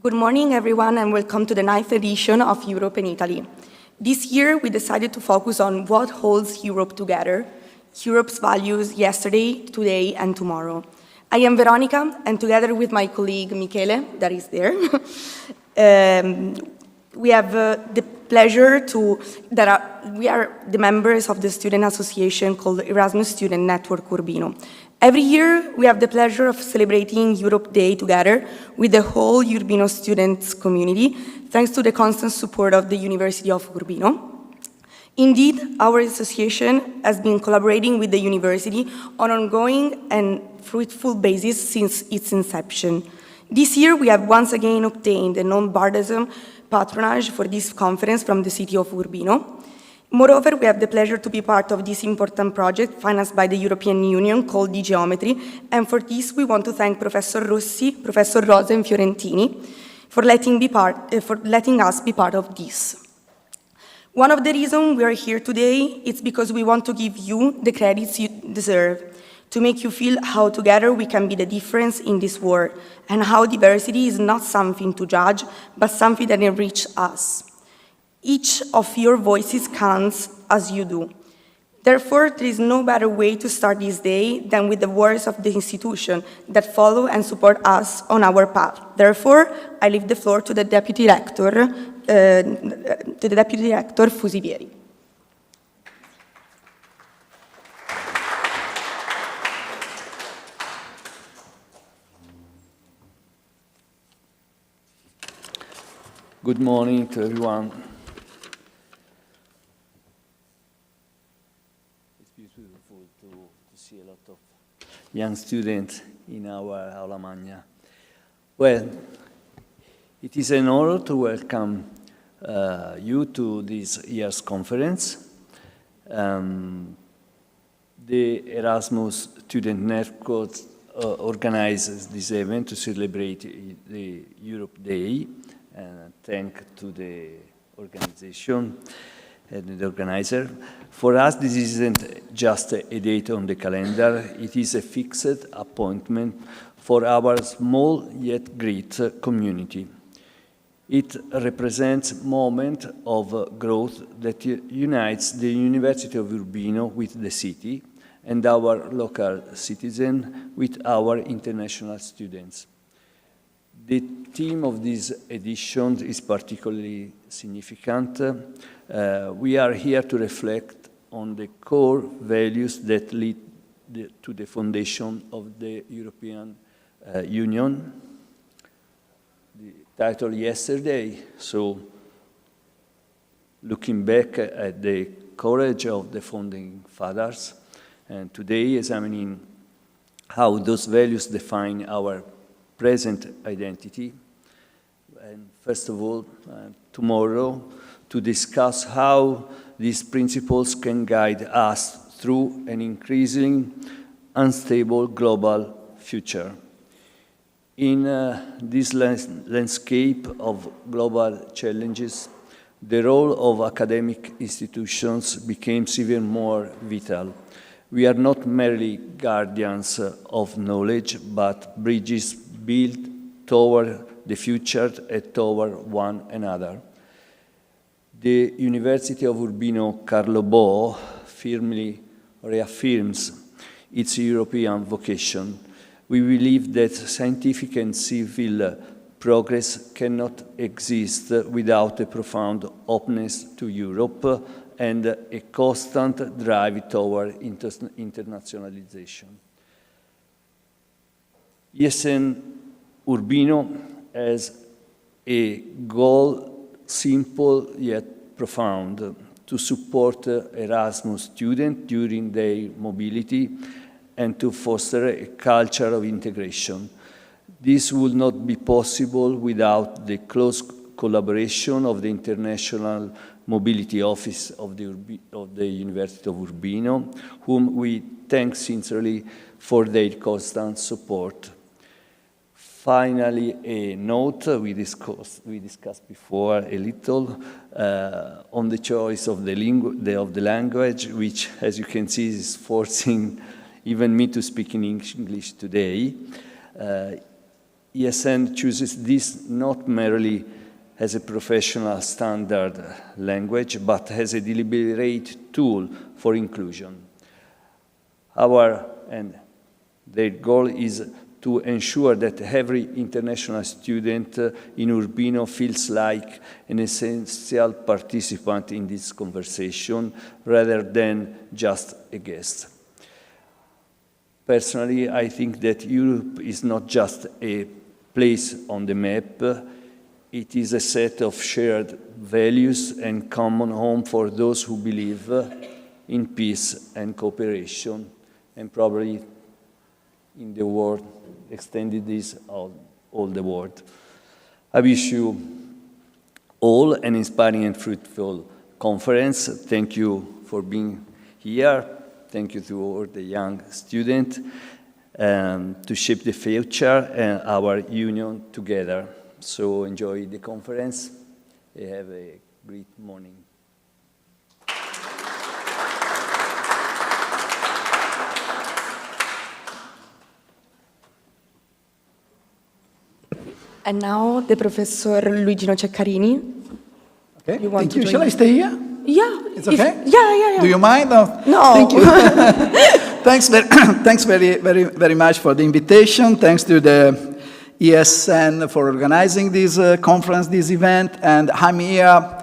Good morning, everyone, and welcome to the 9th edition of Europe and Italy. This year, we decided to focus on what holds Europe together, Europe's values yesterday, today, and tomorrow. I am Veronica, and together with my colleague Michele, that is there, we have the pleasure we are the members of the student association called Erasmus Student Network Urbino. Every year, we have the pleasure of celebrating Europe Day together with the whole Urbino students community, thanks to the constant support of the University of Urbino. Indeed, our association has been collaborating with the university on an ongoing and fruitful basis since its inception. This year, we have once again obtained a non-partisan patronage for this conference from the city of Urbino. Moreover, we have the pleasure to be part of this important project financed by the European Union called D-Geometry, and for this we want to thank Professor Rossi, Professor Rosa and Fiorentini for letting us be part of this. One of the reasons we are here today is because we want to give you the credits you deserve, to make you feel how together we can be the difference in this world, and how diversity is not something to judge, but something that enriches us. Each of your voices counts as you do. Therefore, there is no better way to start this day than with the words of the institution that follow and support us on our path. Therefore, I leave the floor to the Deputy Rector, Fusivieri. Good morning to everyone. See a lot of young students in our Aula Magna. Well, it is an honor to welcome you to this year's conference. The Erasmus Student Network organizes this event to celebrate the Europe Day, and thank to the organization and the organizer. For us, this isn't just a date on the calendar, it is a fixed appointment for our small yet great community. It represents a moment of growth that unites the University of Urbino with the city and our local citizens with our international students. The theme of this edition is particularly significant. We are here to reflect on the core values that lead to the foundation of the European Union. The title yesterday, so looking back at the courage of the founding fathers, and today examining how those values define our present identity. And first of all, tomorrow, to discuss how these principles can guide us through an increasingly unstable global future. In this landscape of global challenges, the role of academic institutions becomes even more vital. We are not merely guardians of knowledge, but bridges built toward the future and toward one another. The University of Urbino Carlo Bo firmly reaffirms its European vocation. We believe that scientific and civil progress cannot exist without a profound openness to Europe and a constant drive toward internationalization. ESN Urbino has a goal simple yet profound: to support Erasmus students during their mobility and to foster a culture of integration. This would not be possible without the close collaboration of the International Mobility Office of the University of Urbino, whom we thank sincerely for their constant support. Finally, a note we discussed before a little on the choice of the language, which, as you can see, is forcing even me to speak in English today. ESN chooses this not merely as a professional standard language, but as a deliberate tool for inclusion. Their goal is to ensure that every international student in Urbino feels like an essential participant in this conversation rather than just a guest. Personally, I think that Europe is not just a place on the map, it is a set of shared values and common home for those who believe in peace and cooperation, and probably in the world, extended this all the world. I wish you all an inspiring and fruitful conference. Thank you for being here. Thank you to all the young students to shape the future and our union together. So enjoy the conference. Have a great morning. And now the Professor Luigino Ceccarini. Okay, You want thank to you. join Shall I me? stay here? Yeah. It's okay? Yeah. Do you mind? No. Thank you. Thanks very much for the invitation. Thanks to the ESN for organizing this conference, this event. And I'm here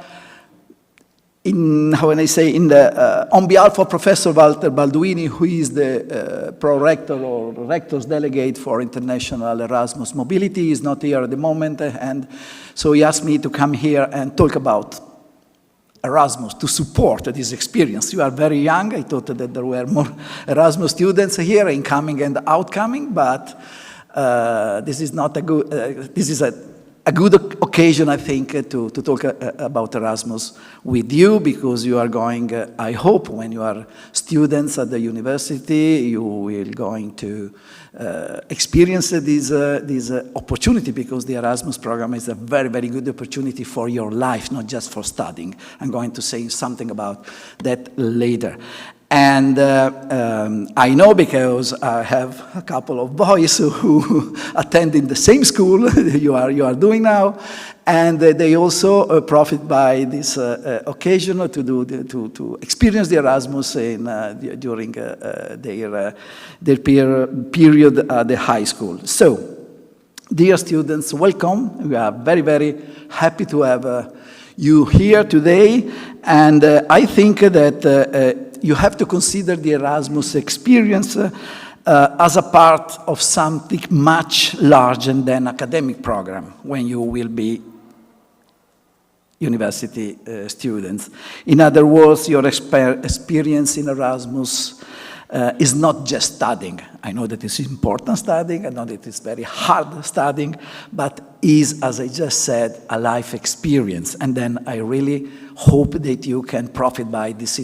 on behalf of Professor Walter Balduini, who is the pro-rector or rector's delegate for international Erasmus mobility. He's not here at the moment, and so he asked me to come here and talk about Erasmus, to support this experience. You are very young. I thought that there were more Erasmus students here, incoming and outcoming, but this is not a good, this is a good occasion, I think, to talk about Erasmus with you, because you are going, I hope, when you are students at the university, you will going to experience this opportunity, because the Erasmus program is a very, very good opportunity for your life, not just for studying. I'm going to say something about that later. And I know, because I have a couple of boys who attend in the same school you are doing now, and they also profit by this occasion to experience the Erasmus during their period at the high school. So, dear students, welcome. We are very, very happy to have you here today, and I think that you have to consider the Erasmus experience as a part of something much larger than academic program when you will be university students. In other words, your experience in Erasmus is not just studying. I know that it's important studying, I know that it's very hard studying, but is, as I just said, a life experience. And then I really hope that you can profit by this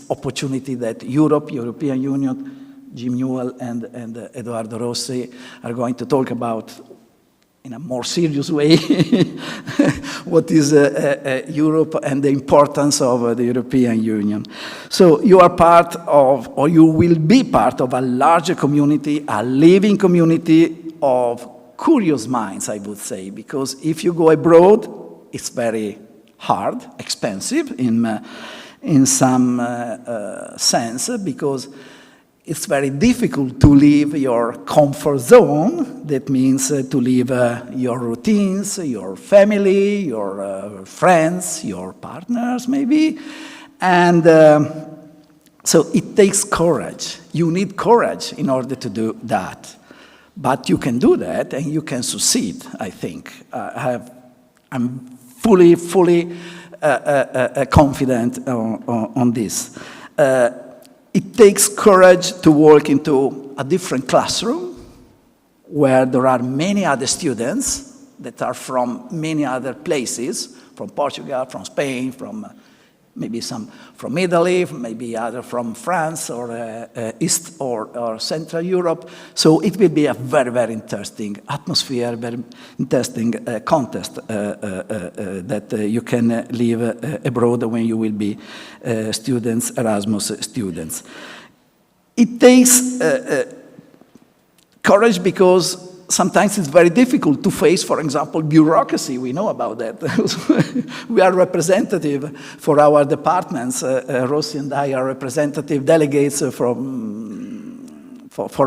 opportunity that European Union, Jim Newell and Edoardo Rossi are going to talk about in a more serious way what is Europe and the importance of the European Union. So you are part of, or you will be part of a larger community, a living community of curious minds, I would say, because if you go abroad, it's very hard, expensive in some sense, because it's very difficult to leave your comfort zone. That means to leave your routines, your family, your friends, your partners, maybe. And so it takes courage. You need courage in order to do that. But you can do that, and you can succeed, I think. I'm fully confident on this. It takes courage to walk into a different classroom where there are many other students that are from many other places, from Portugal, from Spain, from maybe some from Italy, maybe other from France or East or Central Europe. So it will be a very, very interesting atmosphere, very interesting contest that you can live abroad when you will be students, Erasmus students. It takes courage because sometimes it's very difficult to face, for example, bureaucracy. We know about that. We are representative for our departments. Rossi and I are representative delegates for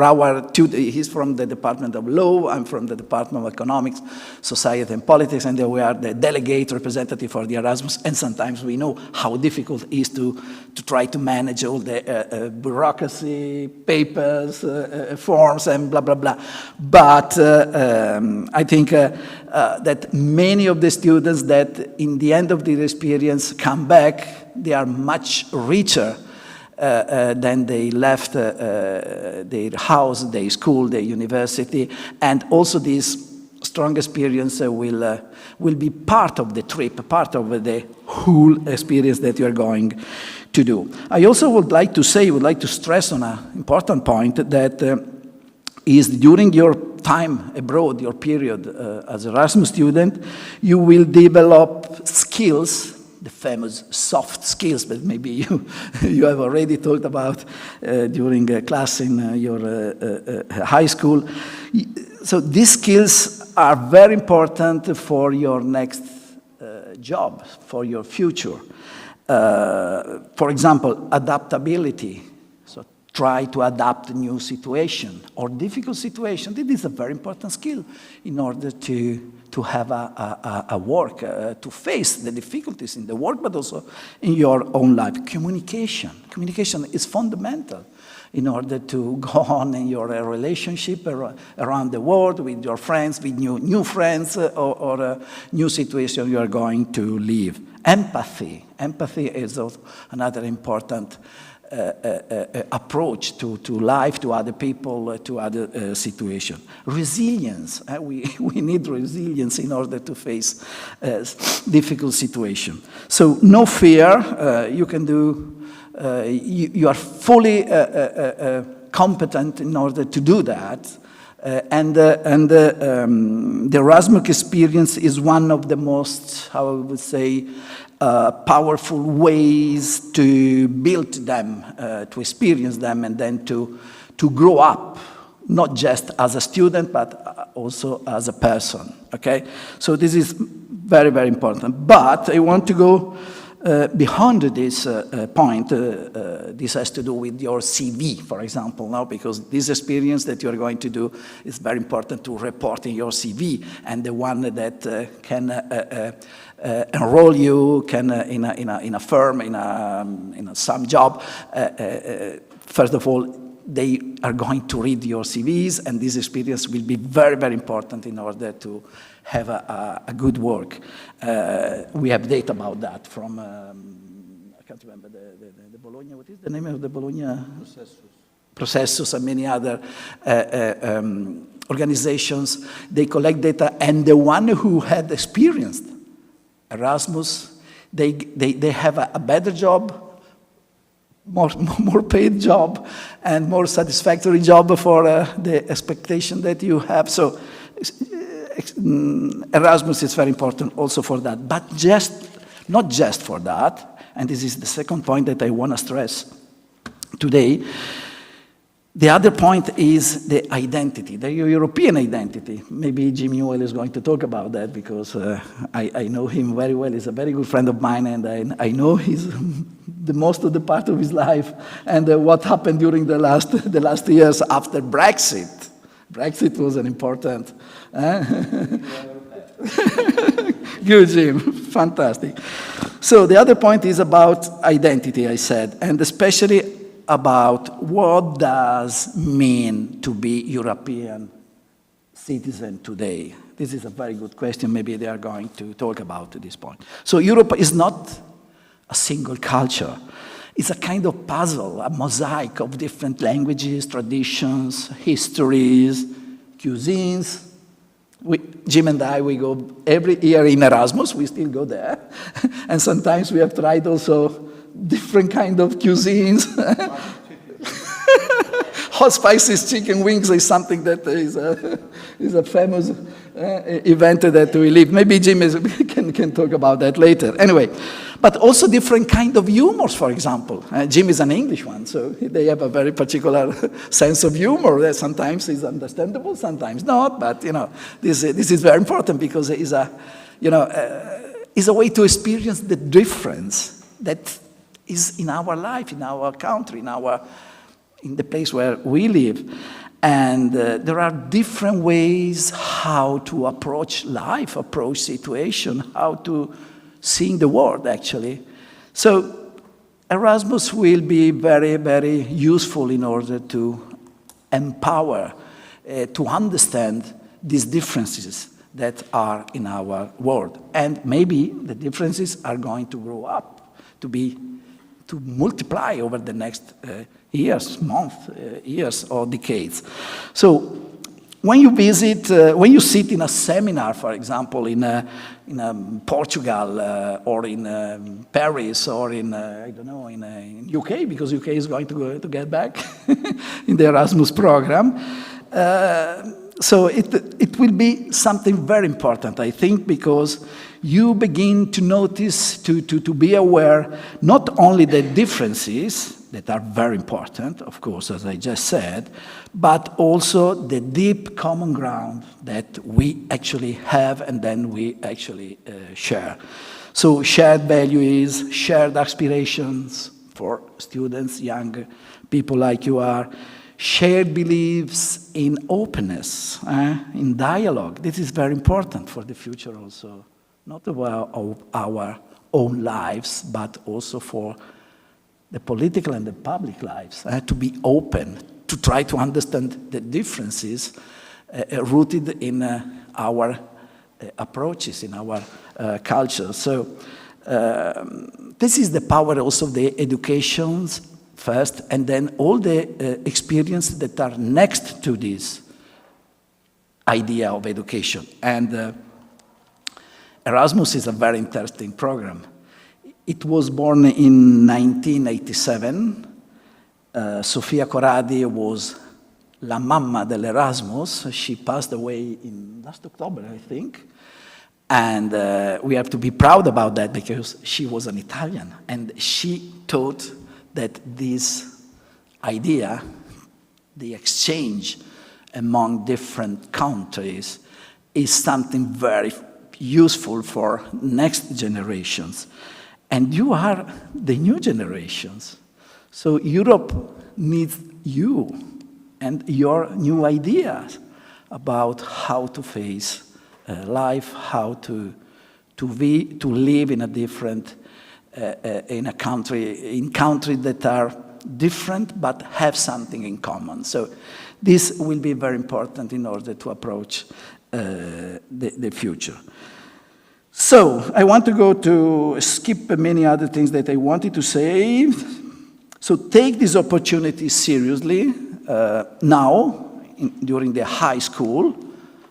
our two. He's from the Department of Law, I'm from the Department of Economics, Society and Politics, and we are the delegate representative for the Erasmus, and sometimes we know how difficult it is to try to manage all the bureaucracy, papers, forms, and blah, blah, blah. But I think that many of the students that in the end of their experience come back, they are much richer then they left their house, their school, their university, and also this strong experience will be part of the trip, part of the whole experience that you are going to do. I also would like to stress on an important point that is during your time abroad, your period as Erasmus student, you will develop skills, the famous soft skills that maybe you have already talked about during a class in your high school. So these skills are very important for your next job, for your future. For example, adaptability. So try to adapt to new situation or difficult situation. This is a very important skill in order to have a work, to face the difficulties in the work, but also in your own life. Communication. Communication is fundamental in order to go on in your relationship around the world with your friends, with new friends, or a new situation you are going to live. Empathy. Empathy is also another important approach to life, to other people, to other situations. Resilience. We need resilience in order to face difficult situations. So no fear. You can do. You are fully competent in order to do that. The Erasmus experience is one of the most, how I would say, powerful ways to build them, to experience them, and then to grow up, not just as a student, but also as a person, okay? So this is very, very important. But I want to go beyond this point. This has to do with your CV, for example, now, because this experience that you're going to do is very important to report in your CV, and the one that can enroll you, can in a firm, in some job. First of all, they are going to read your CVs, and this experience will be very, very important in order to have a good work. We have data about that from, I can't remember the Bologna, what is the name of the Bologna? Processus and many other organizations. They collect data, and the one who had experienced Erasmus, they have a better job, more paid job, and more satisfactory job for the expectation that you have. So Erasmus is very important also for that, but not just for that, and this is the second point that I want to stress today. The other point is the identity, the European identity. Maybe Jim Newell is going to talk about that, because I know him very well. He's a very good friend of mine, and I know he's the most of the part of his life, and what happened during the last years after Brexit. Brexit was an important. Good, Jim. Fantastic. So the other point is about identity, I said, and especially about what does mean to be European citizen today. This is a very good question. Maybe they are going to talk about this point. So Europe is not a single culture. It's a kind of puzzle, a mosaic of different languages, traditions, histories, cuisines. Jim and I, we go every year in Erasmus. We still go there. And sometimes we have tried also different kind of cuisines. Hot spices chicken wings is something that is a famous event that we live. Maybe Jim can talk about that later. Anyway, but also different kind of humors, for example. Jim is an English one, so they have a very particular sense of humor that sometimes is understandable, sometimes not. But this is very important because it is a way to experience the difference that is in our life, in our country, in the place where we live. And there are different ways how to approach life, approach situation, how to see the world, actually. So Erasmus will be very, very useful in order to empower, to understand these differences that are in our world. And maybe the differences are going to grow up, to multiply over the next years, months, years, or decades. So when you visit, when you sit in a seminar, for example, in Portugal or in Paris or in UK, because UK is going to get back in the Erasmus program, so it will be something very important, I think, because you begin to notice, to be aware, not only the differences that are very important, of course, as I just said, but also the deep common ground that we actually have and then we actually share. So shared values, shared aspirations for students, young people like you are, shared beliefs in openness, in dialogue. This is very important for the future also, not about our own lives, but also for the political and the public lives, to be open, to try to understand the differences rooted in our approaches, in our culture. So this is the power also of the educations first, and then all the experiences that are next to this idea of education. And Erasmus is a very interesting program. It was born in 1987. Sofia Corradi was la mamma dell'Erasmus. She passed away in last October, I think. And we have to be proud about that because she was an Italian. And she thought that this idea, the exchange among different countries, is something very useful for next generations. And you are the new generations. So Europe needs you and your new ideas about how to face life, how to live in a different, in countries that are different but have something in common. So this will be very important in order to approach the future. So I want to go to skip many other things that I wanted to say. So take this opportunity seriously now, during the high school,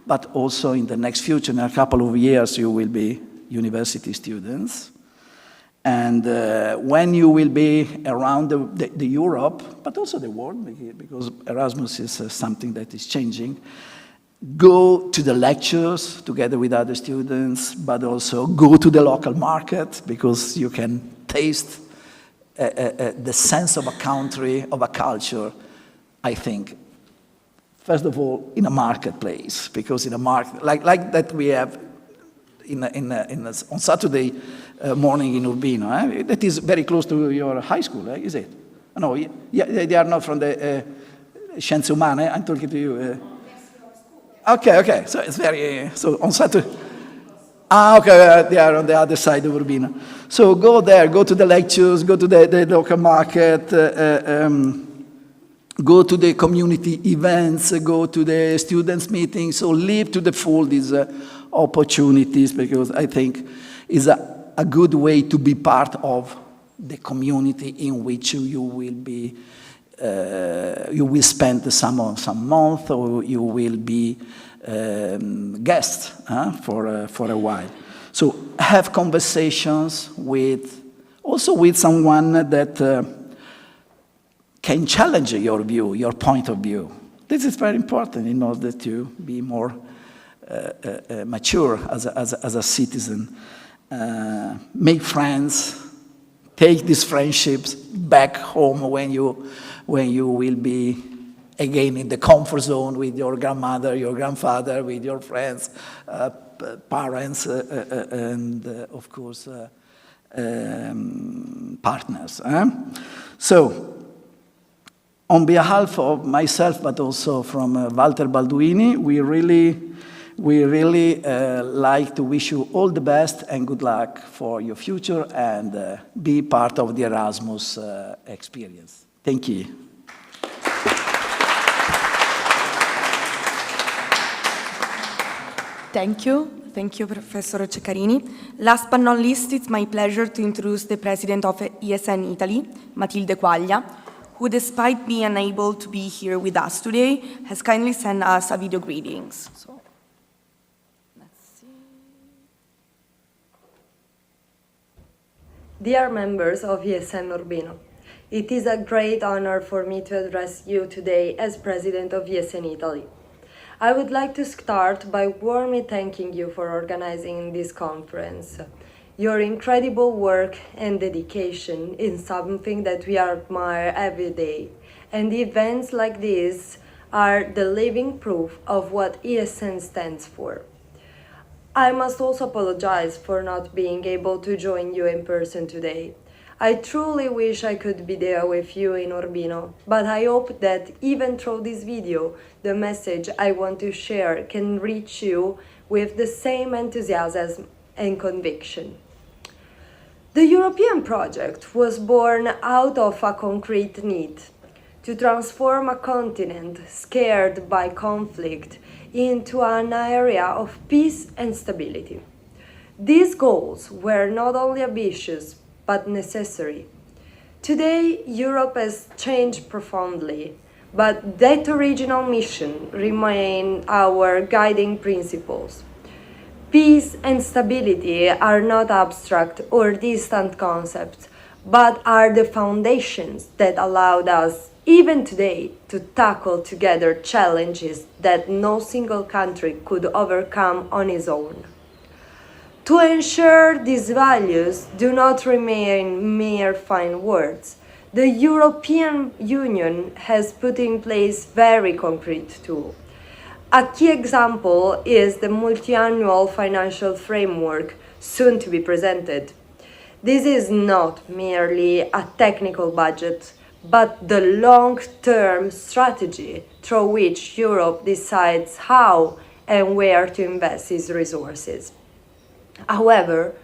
but also in the next future. In a couple of years, you will be university students. And when you will be around the Europe, but also the world, because Erasmus is something that is changing, go to the lectures together with other students, but also go to the local market because you can taste the sense of a country, of a culture, I think. First of all, in a marketplace, because in a market, like that we have on Saturday morning in Urbino, that is very close to your high school, is it? No, yeah, they are not from the Scienze Umane, I'm talking to you. Okay, so it's very, so on Saturday. Okay, they are on the other side of Urbino. So go there, go to the lectures, go to the local market, go to the community events, go to the students' meetings, so live to the full these opportunities, because I think it's a good way to be part of the community in which you will be, you will spend some month, or you will be guests for a while. So have conversations also with someone that can challenge your view, your point of view. This is very important in order to be more mature as a citizen. Make friends, take these friendships back home when you will be again in the comfort zone with your grandmother, your grandfather, with your friends, parents, and of course partners. So, on behalf of myself, but also from Walter Balduini, we really like to wish you all the best and good luck for your future and be part of the Erasmus experience. Thank you. Thank you. Thank you, Professor Ceccarini. Last but not least, it's my pleasure to introduce the president of ESN Italy, Matilde Quaglia, who, despite being unable to be here with us today, has kindly sent us a video greetings. So, let's see. Dear members of ESN Urbino, it is a great honor for me to address you today as president of ESN Italy. I would like to start by warmly thanking you for organizing this conference. Your incredible work and dedication is something that we admire every day, and events like this are the living proof of what ESN stands for. I must also apologize for not being able to join you in person today. I truly wish I could be there with you in Urbino, but I hope that even through this video, the message I want to share can reach you with the same enthusiasm and conviction. The European project was born out of a concrete need to transform a continent scared by conflict into an area of peace and stability. These goals were not only ambitious, but necessary. Today, Europe has changed profoundly, but that original mission remains our guiding principles. Peace and stability are not abstract or distant concepts, but are the foundations that allowed us, even today, to tackle together challenges that no single country could overcome on its own. To ensure these values do not remain mere fine words, the European Union has put in place very concrete tools. A key example is the multi-annual financial framework soon to be presented. This is not merely a technical budget, but the long-term strategy through which Europe decides how and where to invest its resources. However,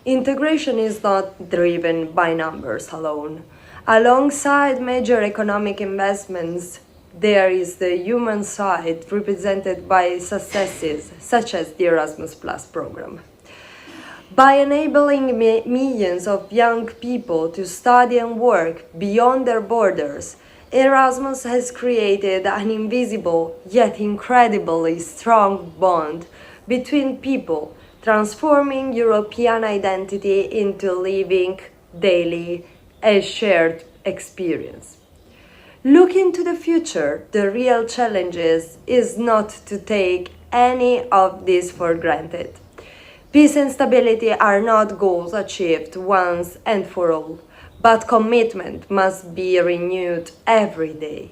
integration is not driven by numbers alone. Alongside major economic investments, there is the human side represented by successes such as the Erasmus Plus program. By enabling millions of young people to study and work beyond their borders, Erasmus has created an invisible yet incredibly strong bond between people, transforming European identity into living, daily, and shared experience. Looking to the future, the real challenge is not to take any of this for granted. Peace and stability are not goals achieved once and for all, but commitment must be renewed every day.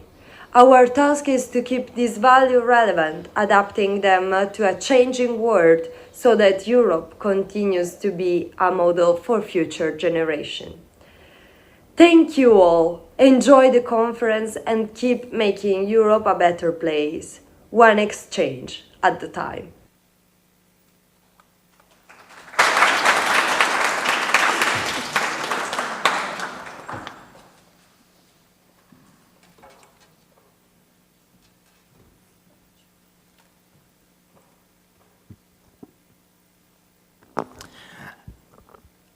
Our task is to keep this value relevant, adapting them to a changing world so that Europe continues to be a model for future generations. Thank you all. Enjoy the conference and keep making Europe a better place, one exchange at a time.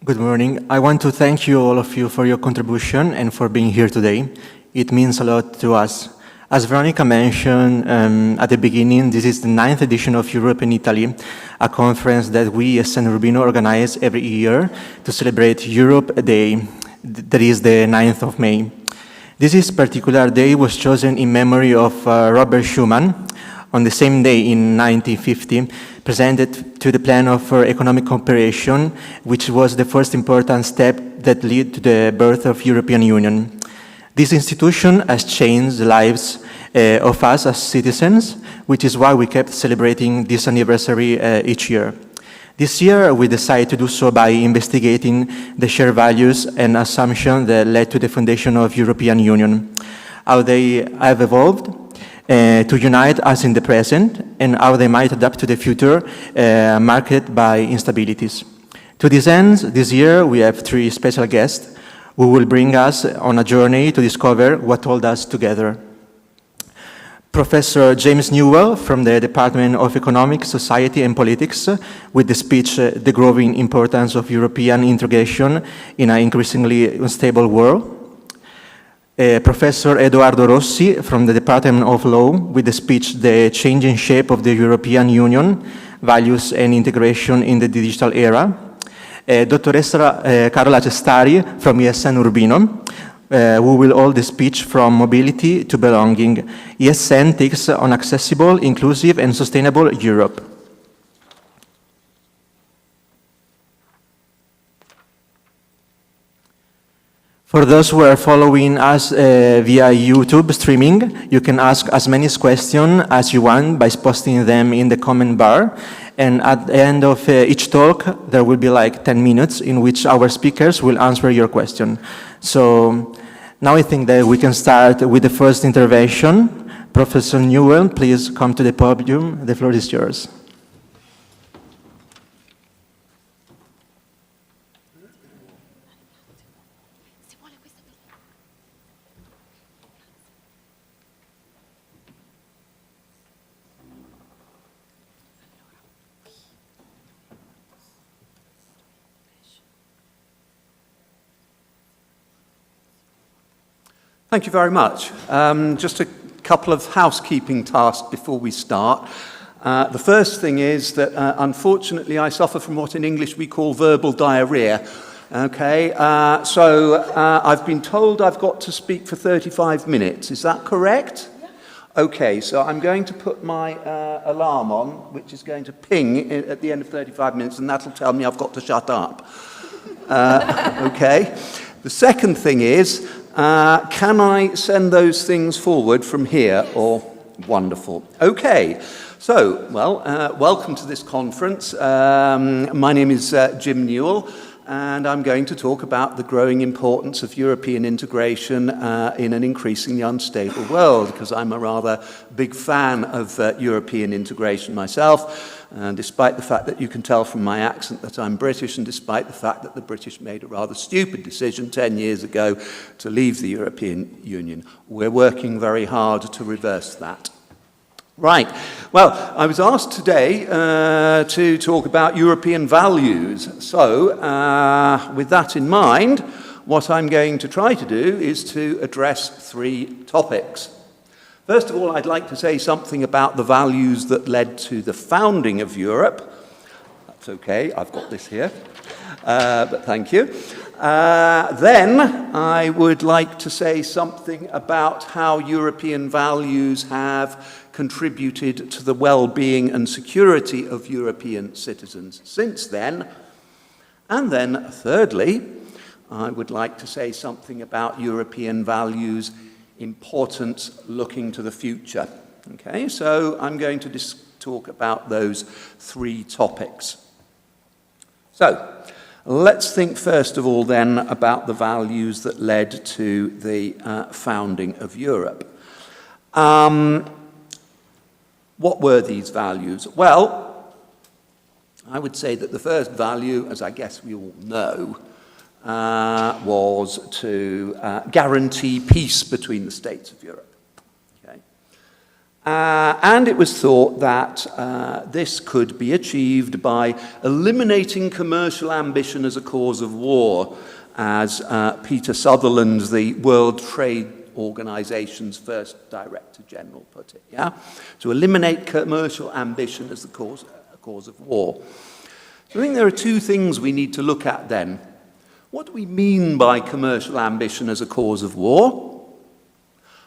Good morning. I want to thank you, all of you, for your contribution and for being here today. It means a lot to us. As Veronica mentioned at the beginning, this is the 9th edition of Europe in Italy, a conference that we as San Rubino organize every year to celebrate Europe Day, that is the 9th of May. This particular day was chosen in memory of Robert Schuman, on the same day in 1950, presented to the Plan for Economic Cooperation, which was the first important step that led to the birth of European Union. This institution has changed the lives of us as citizens, which is why we kept celebrating this anniversary each year. This year, we decided to do so by investigating the shared values and assumptions that led to the foundation of European Union, how they have evolved to unite us in the present, and how they might adapt to the future marked by instabilities. To this end, this year, we have three special guests who will bring us on a journey to discover what holds us together. Professor James Newell from the Department of Economics, Society and Politics with the speech, The Growing Importance of European Integration in an Increasingly Unstable World. Professor Edoardo Rossi from the Department of Law with the speech, The Changing Shape of the European Union, Values and Integration in the Digital Era. Dottoressa Carola Cestari from ISN Urbino, who will hold the speech From Mobility to Belonging, ISN takes on accessible, inclusive and sustainable Europe. For those who are following us via YouTube streaming, you can ask as many questions as you want by posting them in the comment bar. And at the end of each talk, there will be like 10 minutes in which our speakers will answer your question. So now I think that we can start with the first intervention. Professor Newell, please come to the podium. The floor is yours. Thank you very much. Just a couple of housekeeping tasks before we start. The first thing is that, unfortunately, I suffer from what in English we call verbal diarrhea. Okay, so I've been told I've got to speak for 35 minutes. Is that correct? Yeah. Okay, so I'm going to put my alarm on, which is going to ping at the end of 35 minutes, and that'll tell me I've got to shut up. Okay. The second thing is, can I send those things forward from here? Or wonderful. Okay. So, well, welcome to this conference. My name is Jim Newell, and I'm going to talk about the growing importance of European integration in an increasingly unstable world, because I'm a rather big fan of European integration myself. Despite the fact that you can tell from my accent that I'm British, and despite the fact that the British made a rather stupid decision 10 years ago to leave the European Union, we're working very hard to reverse that. Right. Well, I was asked today to talk about European values. So, with that in mind, what I'm going to try to do is to address three topics. First of all, I'd like to say something about the values that led to the founding of Europe. That's okay, I've got this here, but thank you. Then I would like to say something about how European values have contributed to the well-being and security of European citizens since then. And then, thirdly, I would like to say something about European values' importance looking to the future. Okay, so I'm going to talk about those three topics. So, let's think first of all then about the values that led to the founding of Europe. What were these values? Well, I would say that the first value, as I guess we all know, was to guarantee peace between the states of Europe. Okay? And it was thought that this could be achieved by eliminating commercial ambition as a cause of war, as Peter Sutherland, the World Trade Organization's first Director General, put it. Yeah? To eliminate commercial ambition as a cause of war. So I think there are two things we need to look at then. What do we mean by commercial ambition as a cause of war?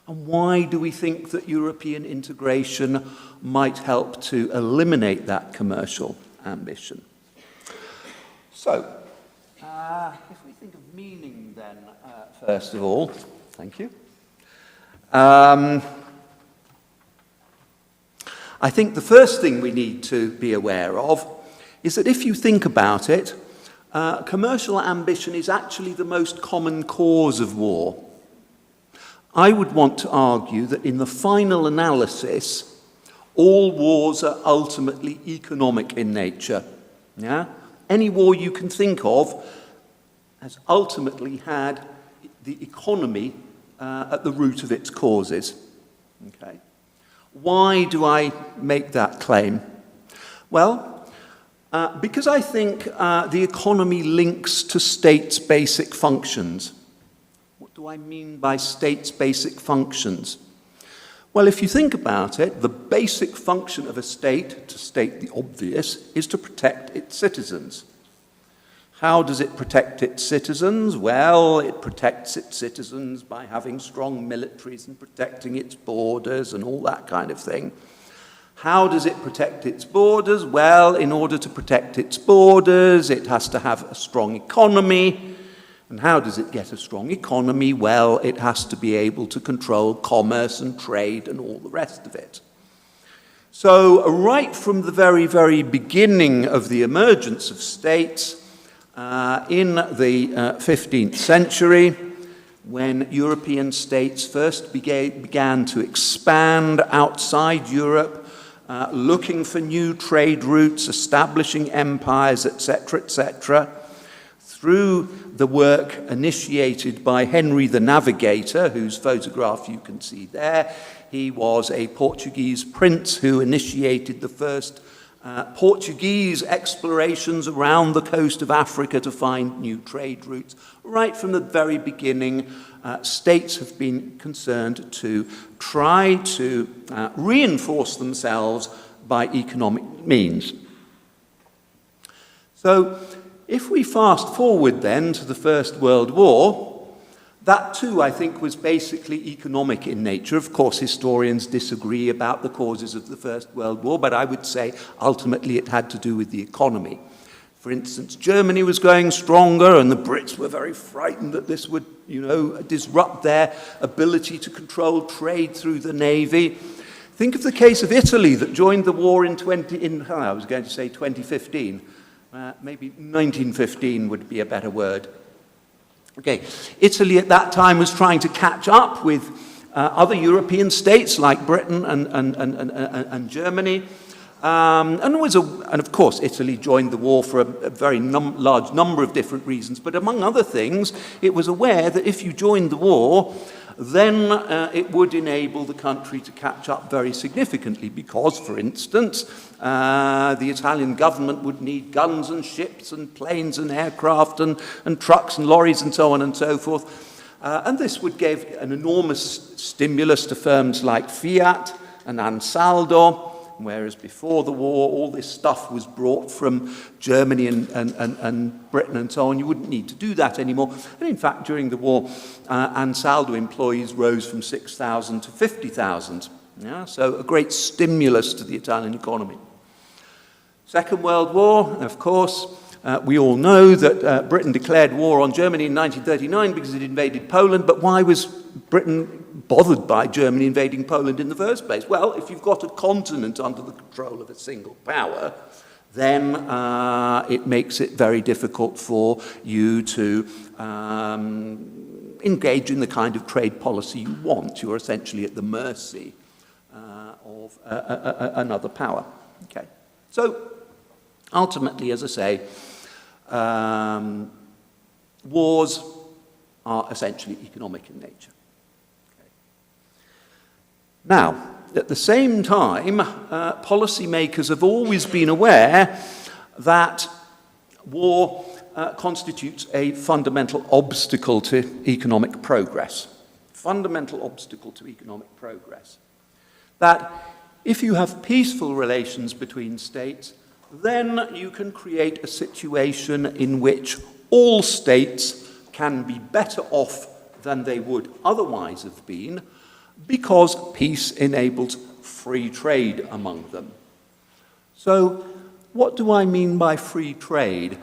And why do we think that European integration might help to eliminate that commercial ambition? So, if we think of meaning then, first of all, thank you. I think the first thing we need to be aware of is that if you think about it, commercial ambition is actually the most common cause of war. I would want to argue that in the final analysis, all wars are ultimately economic in nature. Yeah? Any war you can think of has ultimately had the economy at the root of its causes. Okay. Why do I make that claim? Well, because I think the economy links to states' basic functions. What do I mean by states' basic functions? Well, if you think about it, the basic function of a state, to state the obvious, is to protect its citizens. How does it protect its citizens? Well, it protects its citizens by having strong militaries and protecting its borders and all that kind of thing. How does it protect its borders? Well, in order to protect its borders, it has to have a strong economy. And how does it get a strong economy? Well, it has to be able to control commerce and trade and all the rest of it. So, right from the very, very beginning of the emergence of states, in the 15th century, when European states first began to expand outside Europe, looking for new trade routes, establishing empires, etc., through the work initiated by Henry the Navigator, whose photograph you can see there. He was a Portuguese prince who initiated the first Portuguese explorations around the coast of Africa to find new trade routes. Right from the very beginning, states have been concerned to try to reinforce themselves by economic means. So, if we fast forward then to the First World War, that too, I think, was basically economic in nature. Of course, historians disagree about the causes of the First World War, but I would say ultimately it had to do with the economy. For instance, Germany was going stronger, and the Brits were very frightened that this would, disrupt their ability to control trade through the navy. Think of the case of Italy that joined the war in 2015. Maybe 1915 would be a better word. Okay, Italy at that time was trying to catch up with other European states like Britain and Germany. And of course, Italy joined the war for a very large number of different reasons. But among other things, it was aware that if you joined the war, then it would enable the country to catch up very significantly because, for instance, the Italian government would need guns and ships and planes and aircraft and trucks and lorries and so on and so forth. And this would give an enormous stimulus to firms like Fiat and Ansaldo, whereas before the war, all this stuff was brought from Germany and Britain and so on. You wouldn't need to do that anymore. And in fact, during the war, Ansaldo employees rose from 6,000 to 50,000. Yeah? So a great stimulus to the Italian economy. Second World War, of course, we all know that Britain declared war on Germany in 1939 because it invaded Poland, but why was Britain bothered by Germany invading Poland in the first place? Well, if you've got a continent under the control of a single power, then it makes it very difficult for you to engage in the kind of trade policy you want. You're essentially at the mercy of another power. Okay. So, ultimately, as I say, wars are essentially economic in nature. Okay. Now, at the same time, policymakers have always been aware that war constitutes a fundamental obstacle to economic progress. Fundamental obstacle to economic progress. That if you have peaceful relations between states, then you can create a situation in which all states can be better off than they would otherwise have been because peace enables free trade among them. So, what do I mean by free trade?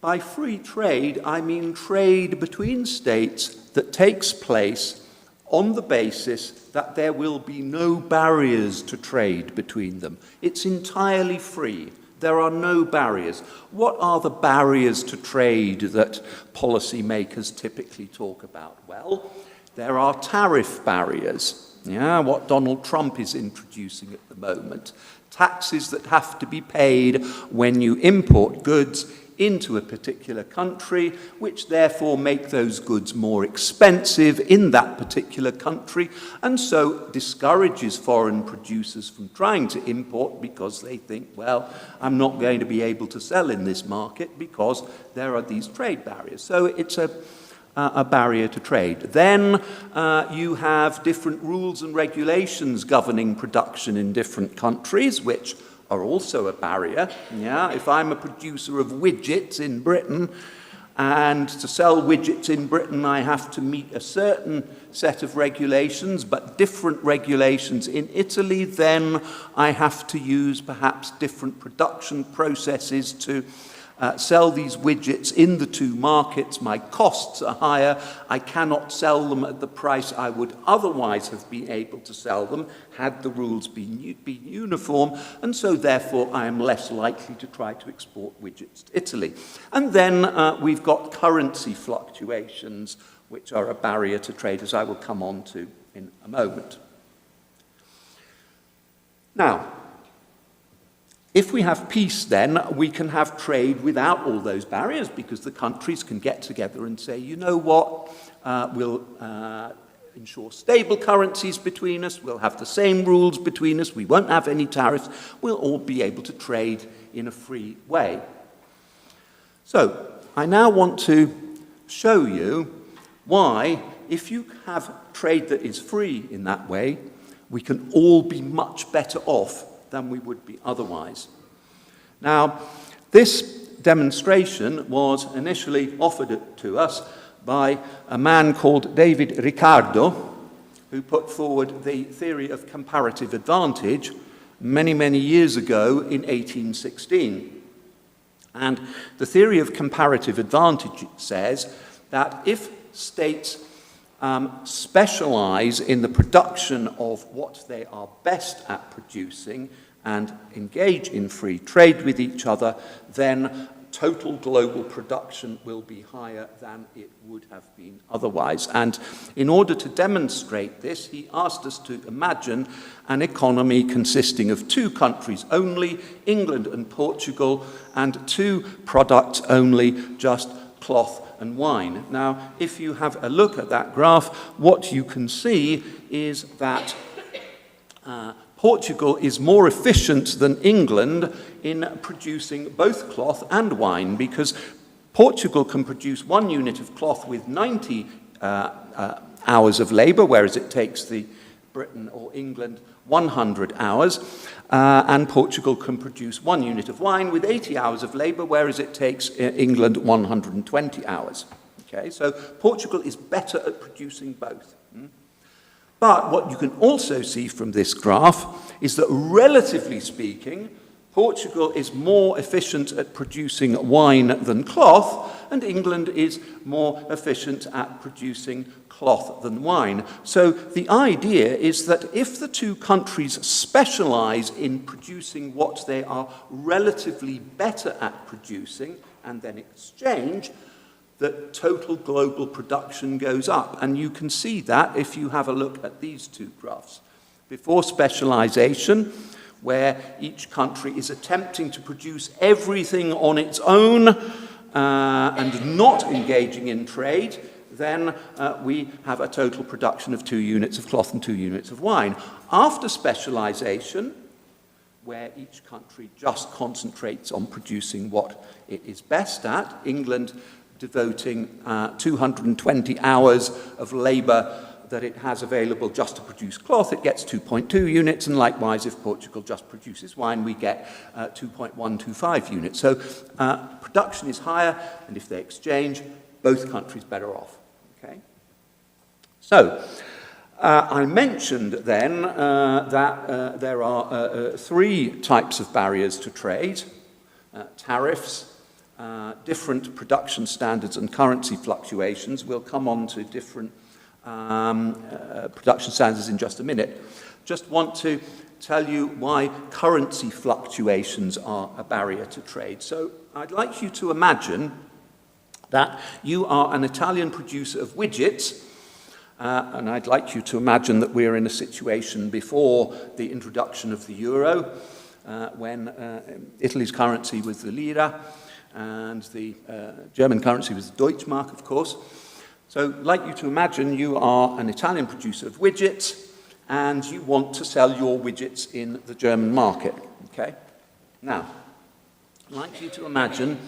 By free trade, I mean trade between states that takes place on the basis that there will be no barriers to trade between them. It's entirely free. There are no barriers. What are the barriers to trade that policymakers typically talk about? Well, there are tariff barriers. Yeah, what Donald Trump is introducing at the moment. Taxes that have to be paid when you import goods into a particular country, which therefore make those goods more expensive in that particular country, and so discourages foreign producers from trying to import because they think, well, I'm not going to be able to sell in this market because there are these trade barriers. So it's a barrier to trade. Then you have different rules and regulations governing production in different countries, which are also a barrier. Yeah, if I'm a producer of widgets in Britain, and to sell widgets in Britain I have to meet a certain set of regulations, but different regulations in Italy, then I have to use perhaps different production processes to sell these widgets in the two markets. My costs are higher. I cannot sell them at the price I would otherwise have been able to sell them had the rules been uniform, and so therefore I am less likely to try to export widgets to Italy. And then we've got currency fluctuations, which are a barrier to trade, as I will come on to in a moment. Now, if we have peace, then, we can have trade without all those barriers, because the countries can get together and say, you know what, we'll ensure stable currencies between us, we'll have the same rules between us, we won't have any tariffs, we'll all be able to trade in a free way. So, I now want to show you why, if you have trade that is free in that way, we can all be much better off than we would be otherwise. Now, this demonstration was initially offered to us by a man called David Ricardo, who put forward the theory of comparative advantage many, many years ago in 1816. And the theory of comparative advantage says that if states specialize in the production of what they are best at producing and engage in free trade with each other, then total global production will be higher than it would have been otherwise. And in order to demonstrate this, he asked us to imagine an economy consisting of two countries only, England and Portugal, and two products only, just cloth and wine. Now, if you have a look at that graph, what you can see is that Portugal is more efficient than England in producing both cloth and wine, because Portugal can produce 1 unit of cloth with 90 hours of labor, whereas it takes the Britain or England 100 hours, and Portugal can produce 1 unit of wine with 80 hours of labor, whereas it takes England 120 hours. Okay, so Portugal is better at producing both. But what you can also see from this graph is that, relatively speaking, Portugal is more efficient at producing wine than cloth, and England is more efficient at producing cloth than wine. So the idea is that if the two countries specialize in producing what they are relatively better at producing and then exchange, that total global production goes up. And you can see that if you have a look at these two graphs. Before specialization, where each country is attempting to produce everything on its own and not engaging in trade, then we have a total production of 2 units of cloth and 2 units of wine. After specialization, where each country just concentrates on producing what it is best at, England devoting 220 hours of labor that it has available just to produce cloth, it gets 2.2 units, and likewise, if Portugal just produces wine, we get 2.125 units. So production is higher, and if they exchange, both countries better off. Okay? So I mentioned then that there are three types of barriers to trade: tariffs, different production standards and currency fluctuations. We'll come on to different production standards in just a minute. Just want to tell you why currency fluctuations are a barrier to trade. So I'd like you to imagine that you are an Italian producer of widgets, and I'd like you to imagine that we're in a situation before the introduction of the euro, when Italy's currency was the lira, and the German currency was the Deutschmark, of course. So I'd like you to imagine you are an Italian producer of widgets, and you want to sell your widgets in the German market, okay? Now, I'd like you to imagine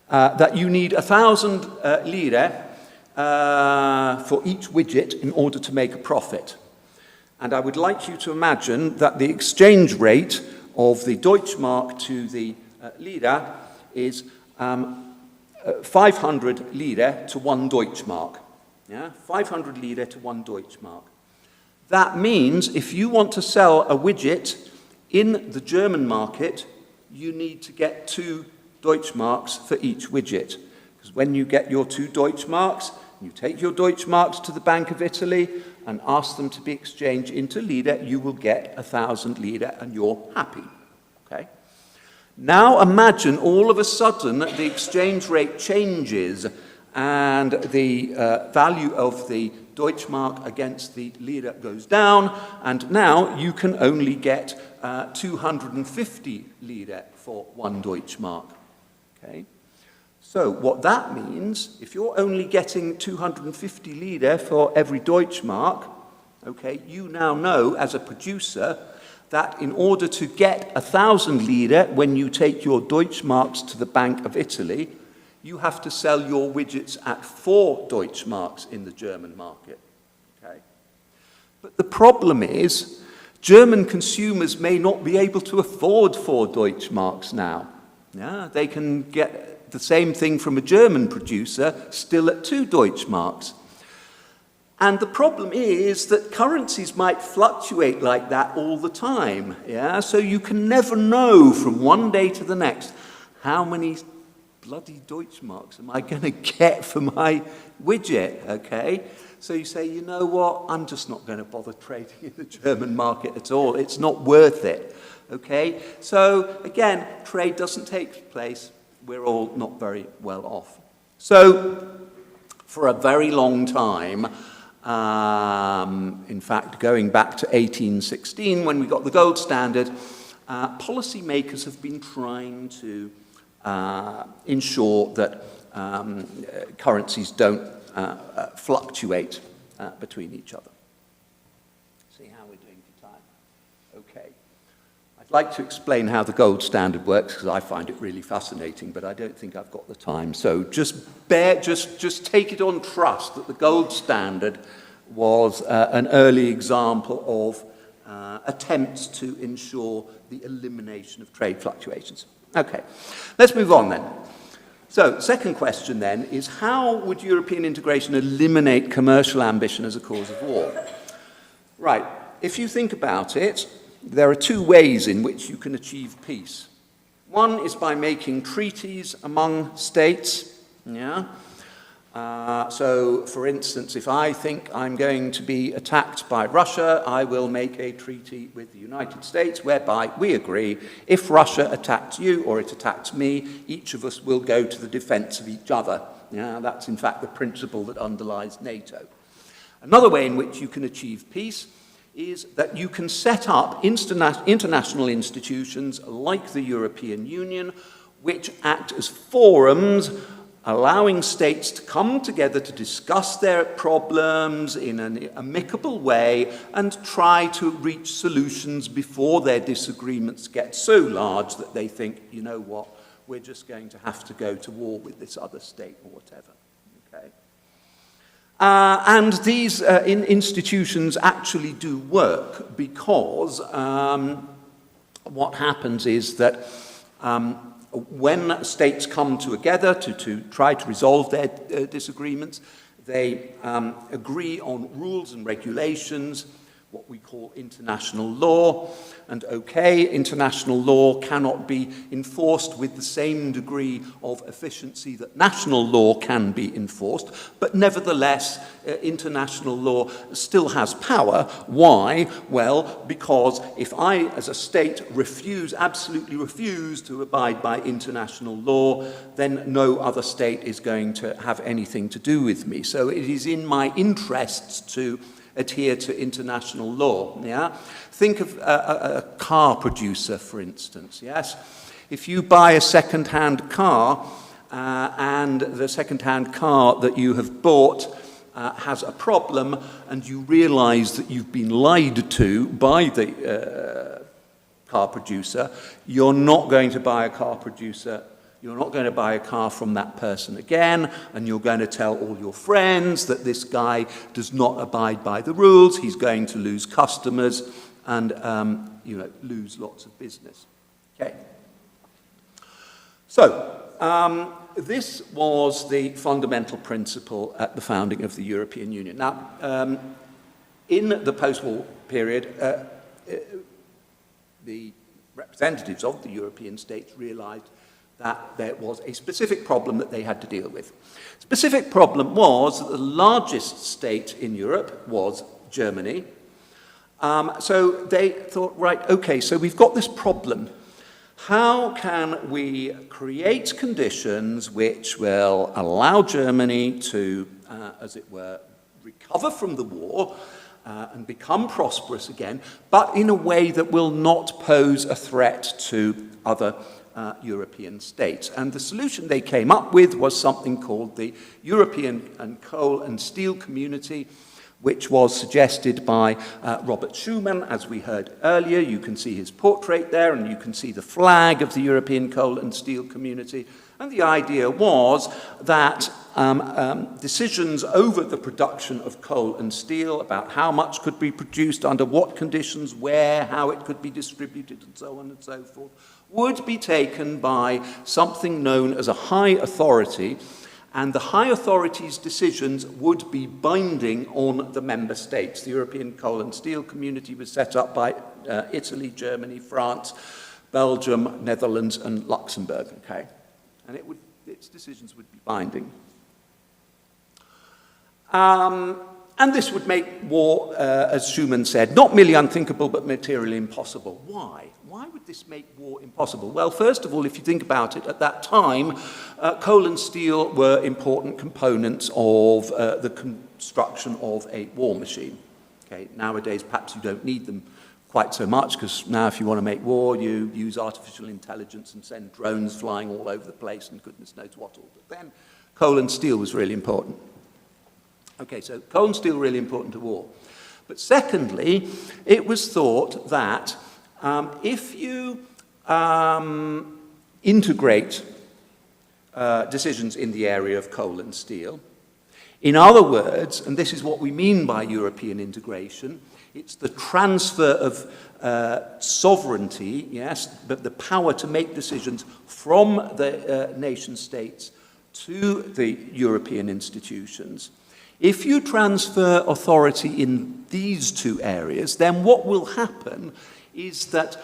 that you need 1,000 lire for each widget in order to make a profit. And I would like you to imagine that the exchange rate of the Deutschmark to the lira is 500 lire to 1 Deutschmark. Yeah? 500 lire to 1 Deutschmark. That means if you want to sell a widget in the German market, you need to get 2 Deutschmarks for each widget. Because when you get your 2 Deutschmarks, you take your Deutschmarks to the Bank of Italy and ask them to be exchanged into lira, you will get 1,000 lira and you're happy. Okay? Now imagine all of a sudden the exchange rate changes and the value of the Deutschmark against the lira goes down, and now you can only get 250 lira for 1 Deutschmark. Okay? So what that means, if you're only getting 250 lira for every Deutschmark, okay, you now know as a producer that in order to get 1,000 lira when you take your Deutschmarks to the Bank of Italy, you have to sell your widgets at 4 Deutschmarks in the German market. Okay? But the problem is, German consumers may not be able to afford 4 Deutschmarks now. Yeah, they can get the same thing from a German producer still at 2 Deutschmarks. And the problem is that currencies might fluctuate like that all the time. Yeah? So you can never know from one day to the next how many bloody Deutschmarks am I going to get for my widget, okay? So you say, you know what, I'm just not going to bother trading in the German market at all. It's not worth it, okay? So again, trade doesn't take place. We're all not very well off. So for a very long time, in fact, going back to 1816 when we got the gold standard, policymakers have been trying to ensure that currencies don't fluctuate between each other. See how we're doing for time. Okay. I'd like to explain how the gold standard works because I find it really fascinating, but I don't think I've got the time. So just take it on trust that the gold standard was an early example of attempts to ensure the elimination of trade fluctuations. Okay, let's move on then. So, second question then is, how would European integration eliminate commercial ambition as a cause of war? Right, if you think about it, there are 2 ways in which you can achieve peace. One is by making treaties among states, yeah? So, for instance, if I think I'm going to be attacked by Russia, I will make a treaty with the United States whereby we agree if Russia attacks you or it attacks me, each of us will go to the defense of each other. Yeah, that's in fact the principle that underlies NATO. Another way in which you can achieve peace is that you can set up international institutions like the European Union, which act as forums allowing states to come together to discuss their problems in an amicable way and try to reach solutions before their disagreements get so large that they think, you know what, we're just going to have to go to war with this other state or whatever. Okay? And these institutions actually do work because what happens is that when states come together to try to resolve their disagreements, They agree on rules and regulations, what we call international law, and okay, international law cannot be enforced with the same degree of efficiency that national law can be enforced, but nevertheless, international law still has power. Why? Well, because if I, as a state, absolutely refuse to abide by international law, then no other state is going to have anything to do with me. So it is in my interests to adhere to international law. Yeah? Think of a car producer, for instance. Yes, if you buy a second-hand car and the second-hand car that you have bought has a problem, and you realize that you've been lied to by the car producer, you're not going to buy a car producer. You're not going to buy a car from that person again, and you're going to tell all your friends that this guy does not abide by the rules. He's going to lose customers and lose lots of business. Okay. So this was the fundamental principle at the founding of the European Union. Now, in the post-war period, the representatives of the European states realized that there was a specific problem that they had to deal with. The specific problem was that the largest state in Europe was Germany. So they thought, right, okay, so we've got this problem. How can we create conditions which will allow Germany to, as it were, recover from the war and become prosperous again, but in a way that will not pose a threat to other European states? And the solution they came up with was something called the European and Coal and Steel Community, which was suggested by Robert Schuman, as we heard earlier. You can see his portrait there, and you can see the flag of the European Coal and Steel Community. And the idea was that decisions over the production of coal and steel, about how much could be produced, under what conditions, where, how it could be distributed, and so on and so forth, would be taken by something known as a high authority, and the high authority's decisions would be binding on the member states. The European Coal and Steel Community was set up by Italy, Germany, France, Belgium, Netherlands, and Luxembourg. Okay, and its decisions would be binding. And this would make war, as Schuman said, not merely unthinkable, but materially impossible. Why? Why would this make war impossible? Well, first of all, if you think about it, at that time, coal and steel were important components of the construction of a war machine. Okay, nowadays, perhaps you don't need them quite so much, because now if you want to make war, you use artificial intelligence and send drones flying all over the place and goodness knows what all. But then coal and steel was really important. Okay, so coal and steel really important to war. But secondly, it was thought that if you integrate decisions in the area of coal and steel, in other words, and this is what we mean by European integration, it's the transfer of sovereignty, yes, but the power to make decisions from the nation states to the European institutions. If you transfer authority in these two areas, then what will happen is that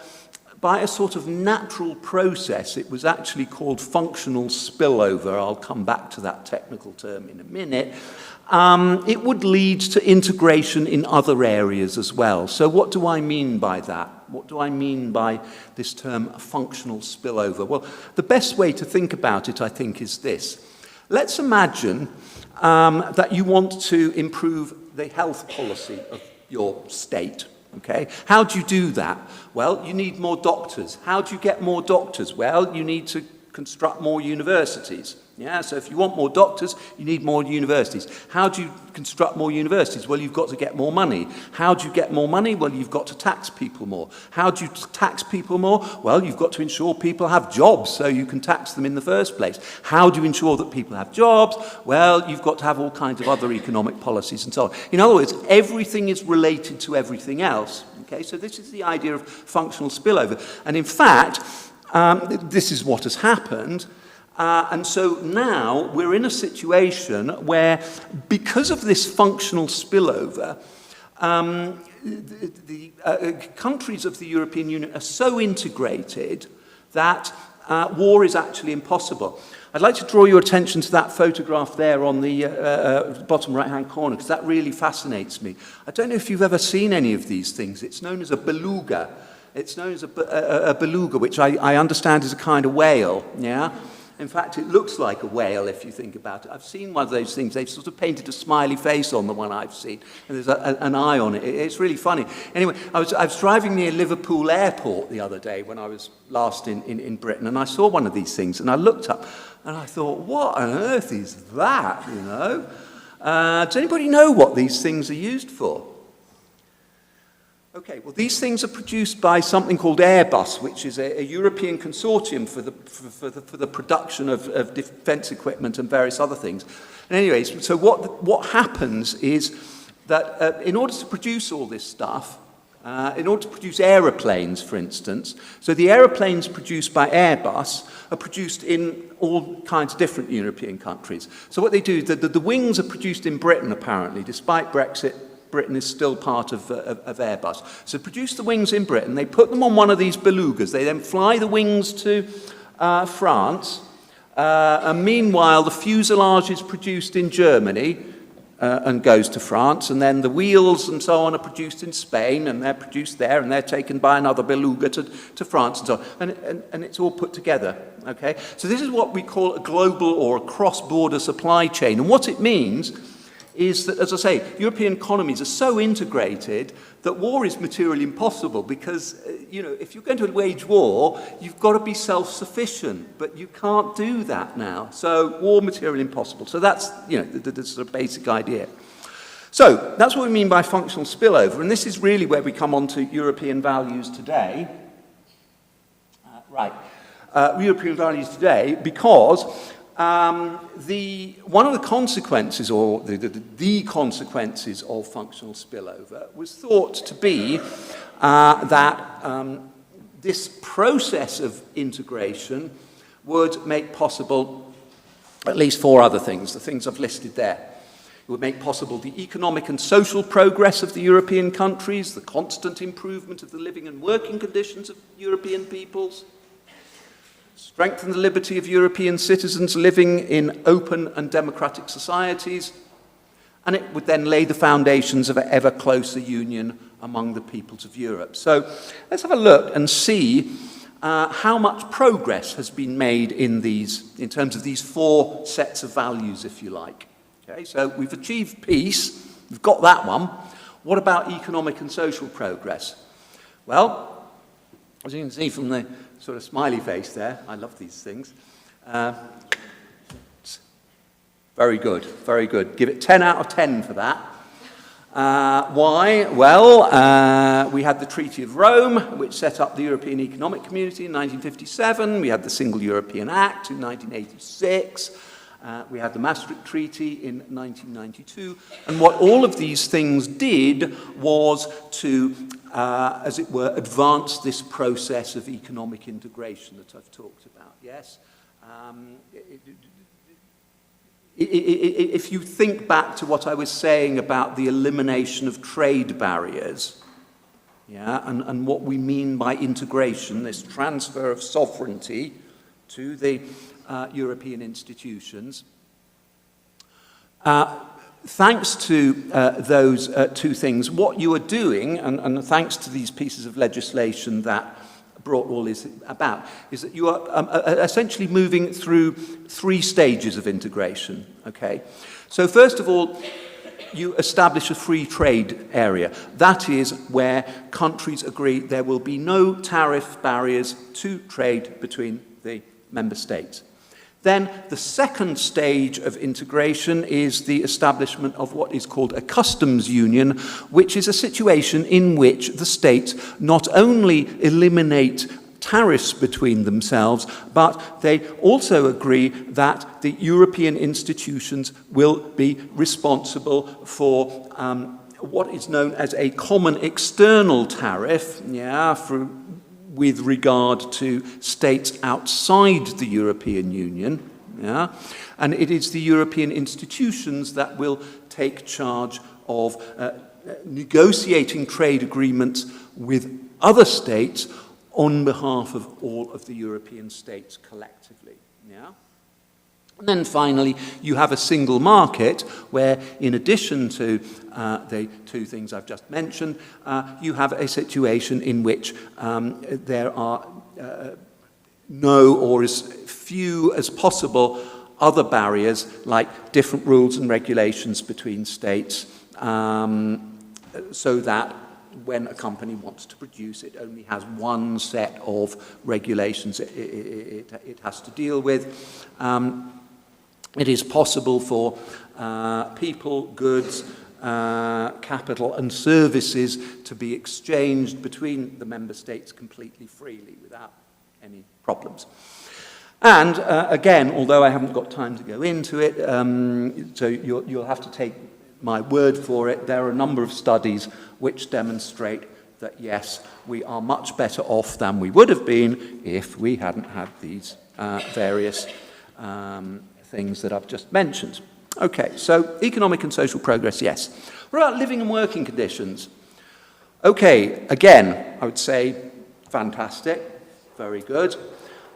by a sort of natural process, it was actually called functional spillover, I'll come back to that technical term in a minute, it would lead to integration in other areas as well. So what do I mean by that? What do I mean by this term functional spillover? Well, the best way to think about it, I think, is this. Let's imagine that you want to improve the health policy of your state. Okay? How do you do that? Well, you need more doctors. How do you get more doctors? Well, you need to construct more universities. Yeah, so if you want more doctors, you need more universities. How do you construct more universities? Well, you've got to get more money. How do you get more money? Well, you've got to tax people more. How do you tax people more? Well, you've got to ensure people have jobs so you can tax them in the first place. How do you ensure that people have jobs? Well, you've got to have all kinds of other economic policies and so on. In other words, everything is related to everything else. Okay, so this is the idea of functional spillover. And in fact, this is what has happened. And so now we're in a situation where, because of this functional spillover, the countries of the European Union are so integrated that war is actually impossible. I'd like to draw your attention to that photograph there on the bottom right-hand corner, because that really fascinates me. I don't know if you've ever seen any of these things. It's known as a beluga. It's known as a beluga, which I understand is a kind of whale, yeah? In fact, it looks like a whale if you think about it. I've seen one of those things. They've sort of painted a smiley face on the one I've seen, and there's an eye on it. It's really funny. Anyway, I was driving near Liverpool Airport the other day when I was last in Britain, and I saw one of these things, and I looked up, and I thought, what on earth is that, you know? Does anybody know what these things are used for? Okay, well, these things are produced by something called Airbus, which is a European consortium for the production of defense equipment and various other things. And anyways, so what happens is that in order to produce all this stuff, in order to produce aeroplanes, for instance, so the aeroplanes produced by Airbus are produced in all kinds of different European countries. So what they do, the wings are produced in Britain, apparently, despite Brexit. Britain is still part of Airbus. So produce the wings in Britain, they put them on one of these belugas, they then fly the wings to France, and meanwhile the fuselage is produced in Germany and goes to France, and then the wheels and so on are produced in Spain, and they're produced there, and they're taken by another beluga to France and so on, and it's all put together, okay? So this is what we call a global or a cross-border supply chain, and what it means is that, as I say, European economies are so integrated that war is materially impossible because, you know, if you're going to wage war, you've got to be self-sufficient, but you can't do that now. So war materially impossible. So that's, you know, the sort of basic idea. So that's what we mean by functional spillover, and this is really where we come on to European values today. European values today, because one of the consequences, or the consequences of functional spillover, was thought to be that this process of integration would make possible at least 4 other things, the things I've listed there. It would make possible the economic and social progress of the European countries, the constant improvement of the living and working conditions of European peoples, strengthen the liberty of European citizens living in open and democratic societies, and it would then lay the foundations of an ever closer union among the peoples of Europe. So let's have a look and see how much progress has been made in terms of these 4 sets of values, if you like. Okay, so we've achieved peace, we've got that one. What about economic and social progress? Well, as you can see from the sort of smiley face there, I love these things. Very good, very good. Give it 10 out of 10 for that. Why? Well, we had the Treaty of Rome, which set up the European Economic Community in 1957. We had the Single European Act in 1986. We had the Maastricht Treaty in 1992. And what all of these things did was to, as it were, advance this process of economic integration that I've talked about, yes? If you think back to what I was saying about the elimination of trade barriers, yeah, and what we mean by integration, this transfer of sovereignty to the European institutions, thanks to those 2 things, what you are doing, and thanks to these pieces of legislation that brought all this about, is that you are essentially moving through 3 stages of integration, okay? So first of all, you establish a free trade area. That is where countries agree there will be no tariff barriers to trade between the member states. Then the second stage of integration is the establishment of what is called a customs union, which is a situation in which the states not only eliminate tariffs between themselves, but they also agree that the European institutions will be responsible for what is known as a common external tariff, yeah, for with regard to states outside the European Union, yeah? And it is the European institutions that will take charge of negotiating trade agreements with other states on behalf of all of the European states collectively, yeah? And then finally, you have a single market where, in addition to the two things I've just mentioned, you have a situation in which there are no or as few as possible other barriers, like different rules and regulations between states, so that when a company wants to produce, it only has one set of regulations it has to deal with. It is possible for people, goods, capital and services to be exchanged between the member states completely freely without any problems. And again, although I haven't got time to go into it, so you'll have to take my word for it, there are a number of studies which demonstrate that yes, we are much better off than we would have been if we hadn't had these various things that I've just mentioned. Okay, so economic and social progress, yes. What about living and working conditions? Okay, again, I would say fantastic, very good.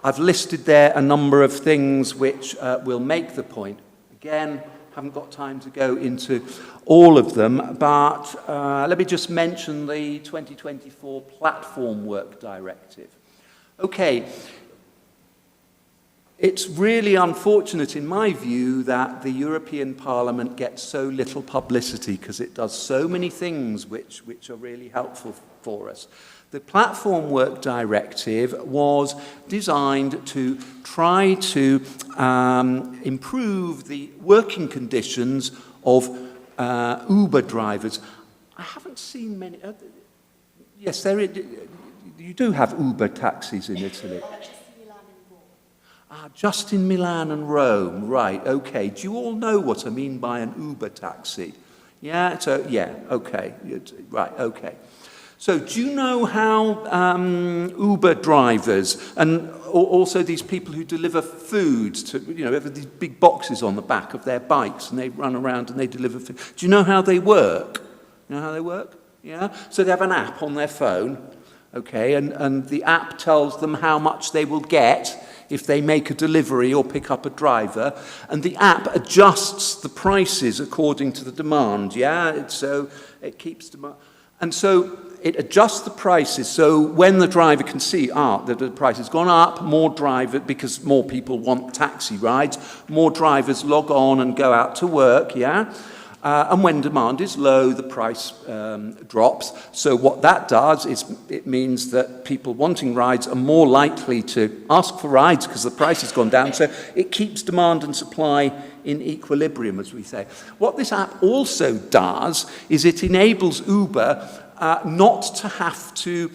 I've listed there a number of things which will make the point. Again, haven't got time to go into all of them, but let me just mention the 2024 Platform Work Directive. Okay, it's really unfortunate, in my view, that the European Parliament gets so little publicity because it does so many things which are really helpful for us. The Platform Work Directive was designed to try to improve the working conditions of Uber drivers. I haven't seen many. Yes, you do have Uber taxis in Italy. Just in Milan and Rome, right, okay. Do you all know what I mean by an Uber taxi? Yeah, so, yeah, okay, right, okay. So do you know how Uber drivers and also these people who deliver food to, have these big boxes on the back of their bikes and they run around and they deliver food. Do you know how they work? You know how they work? Yeah? So they have an app on their phone, okay, and the app tells them how much they will get if they make a delivery or pick up a driver, and the app adjusts the prices according to the demand, yeah? So it keeps demand. And so it adjusts the prices so when the driver can see, that the price has gone up, more drivers, because more people want taxi rides, more drivers log on and go out to work, yeah? And when demand is low, the price drops. So what that does is it means that people wanting rides are more likely to ask for rides because the price has gone down. So it keeps demand and supply in equilibrium, as we say. What this app also does is it enables Uber not to have to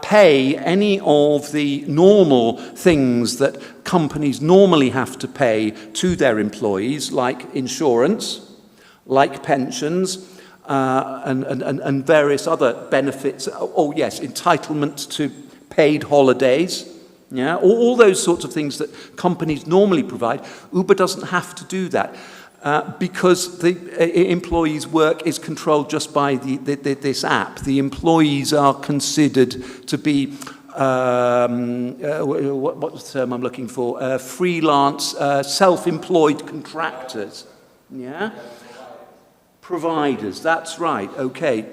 pay any of the normal things that companies normally have to pay to their employees, like insurance, like pensions, and various other benefits. Oh yes, entitlement to paid holidays, yeah, all those sorts of things that companies normally provide. Uber doesn't have to do that because the employees' work is controlled just by this app. The employees are considered to be what's the term I'm looking for? Freelance, self-employed contractors, yeah. Providers, that's right, okay.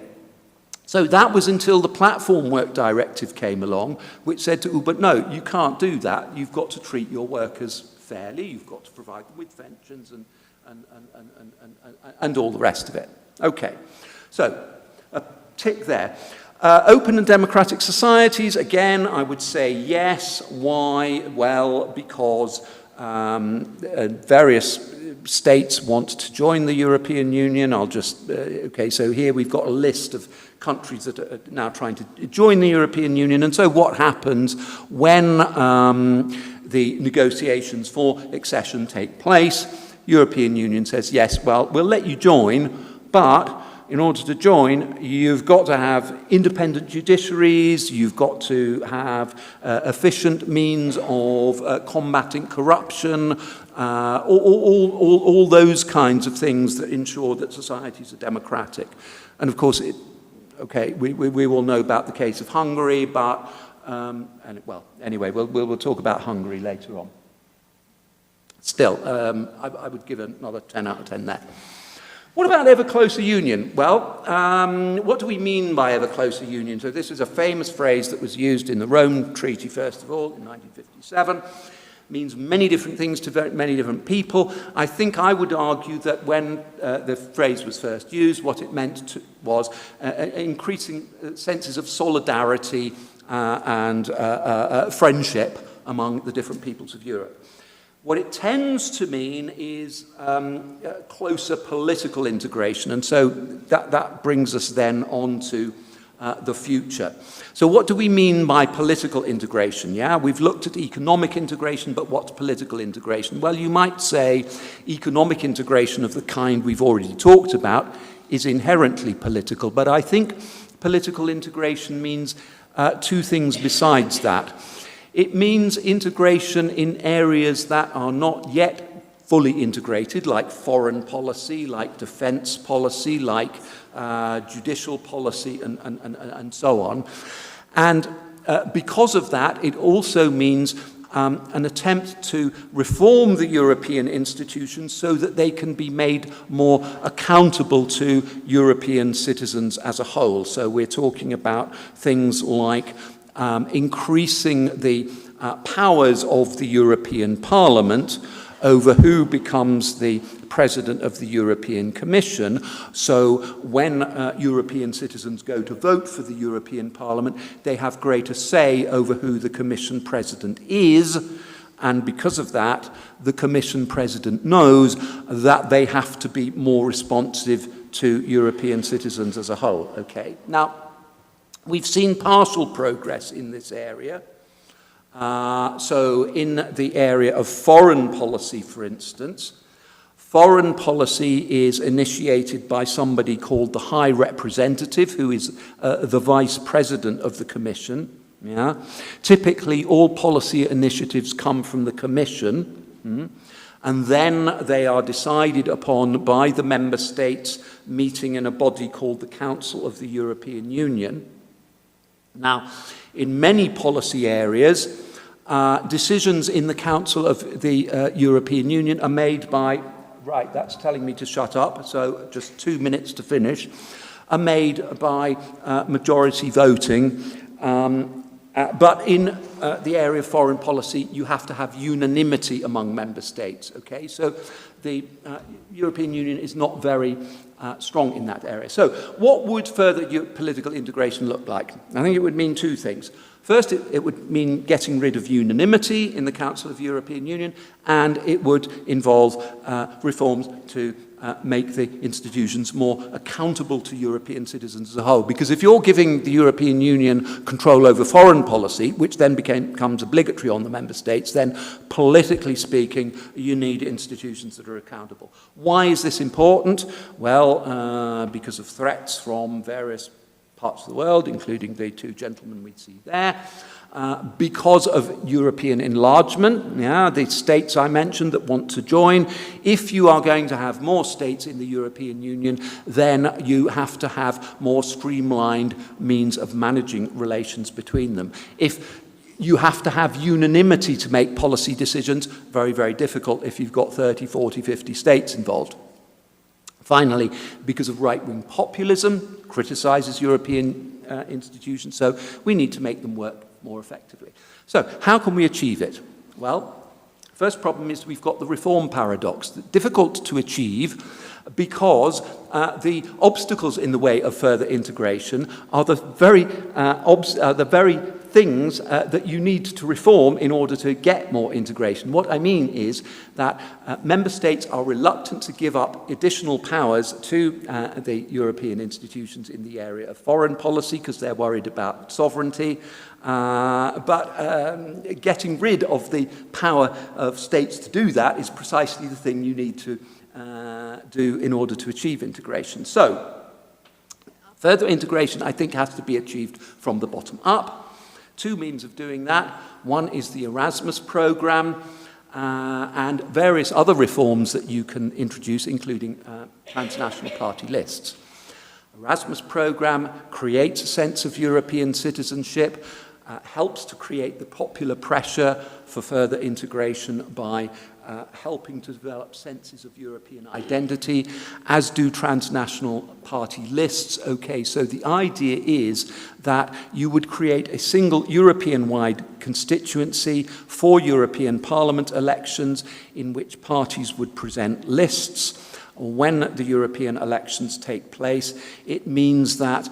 So that was until the Platform Work Directive came along, which said to Uber, no, you can't do that. You've got to treat your workers fairly. You've got to provide them with pensions and all the rest of it. Okay, so a tick there. Open and democratic societies, again, I would say yes. Why? Well, because various states want to join the European Union. I'll just, okay, so here we've got a list of countries that are now trying to join the European Union. And so what happens when the negotiations for accession take place? European Union says, yes, well, we'll let you join, but in order to join, you've got to have independent judiciaries, you've got to have efficient means of combating corruption, all those kinds of things that ensure that societies are democratic. And of course, we will know about the case of Hungary, but, anyway, we'll talk about Hungary later on. Still, I would give another 10 out of 10 there. What about ever closer union? Well, what do we mean by ever closer union? So this is a famous phrase that was used in the Rome Treaty, first of all, in 1957. Means many different things to many different people. I think I would argue that when the phrase was first used, what it meant was increasing senses of solidarity and friendship among the different peoples of Europe. What it tends to mean is closer political integration, and so that brings us then on to the future. So what do we mean by political integration? Yeah, we've looked at economic integration, but what's political integration? Well, you might say economic integration of the kind we've already talked about is inherently political, but I think political integration means two things besides that. It means integration in areas that are not yet fully integrated, like foreign policy, like defense policy, like judicial policy, and so on. And because of that, it also means an attempt to reform the European institutions so that they can be made more accountable to European citizens as a whole. So we're talking about things like increasing the powers of the European Parliament over who becomes the President of the European Commission. So when European citizens go to vote for the European Parliament, they have greater say over who the Commission President is. And because of that, the Commission President knows that they have to be more responsive to European citizens as a whole. Okay. Now, we've seen partial progress in this area. So in the area of foreign policy, for instance, foreign policy is initiated by somebody called the High Representative, who is the Vice President of the Commission. Yeah? Typically, all policy initiatives come from the Commission, and then they are decided upon by the member states meeting in a body called the Council of the European Union. Now, in many policy areas, decisions in the Council of the European Union are made by, right, that's telling me to shut up, so just 2 minutes to finish, are made by majority voting. But in the area of foreign policy, you have to have unanimity among member states, okay? So the European Union is not very strong in that area. So what would further political integration look like? I think it would mean two things. First, it would mean getting rid of unanimity in the Council of the European Union, and it would involve reforms to make the institutions more accountable to European citizens as a whole. Because if you're giving the European Union control over foreign policy, which then becomes obligatory on the member states, then politically speaking, you need institutions that are accountable. Why is this important? Well, because of threats from various parts of the world, including the two gentlemen we see there. Because of European enlargement, the states I mentioned that want to join. If you are going to have more states in the European Union, then you have to have more streamlined means of managing relations between them. If you have to have unanimity to make policy decisions, very, very difficult if you've got 30, 40, 50 states involved. Finally, because of right-wing populism, criticizes European institutions, so we need to make them work more effectively. So, how can we achieve it? Well, first problem is we've got the reform paradox. Difficult to achieve because the obstacles in the way of further integration are the very things that you need to reform in order to get more integration. What I mean is that member states are reluctant to give up additional powers to the European institutions in the area of foreign policy because they're worried about sovereignty. But getting rid of the power of states to do that is precisely the thing you need to do in order to achieve integration. So, Further integration, I think, has to be achieved from the bottom up. Two means of doing that. One is the Erasmus program and various other reforms that you can introduce, including transnational party lists. Erasmus program creates a sense of European citizenship, helps to create the popular pressure for further integration by helping to develop senses of European identity, as do transnational party lists. Okay, so the idea is that you would create a single European-wide constituency for European Parliament elections in which parties would present lists. When the European elections take place, it means that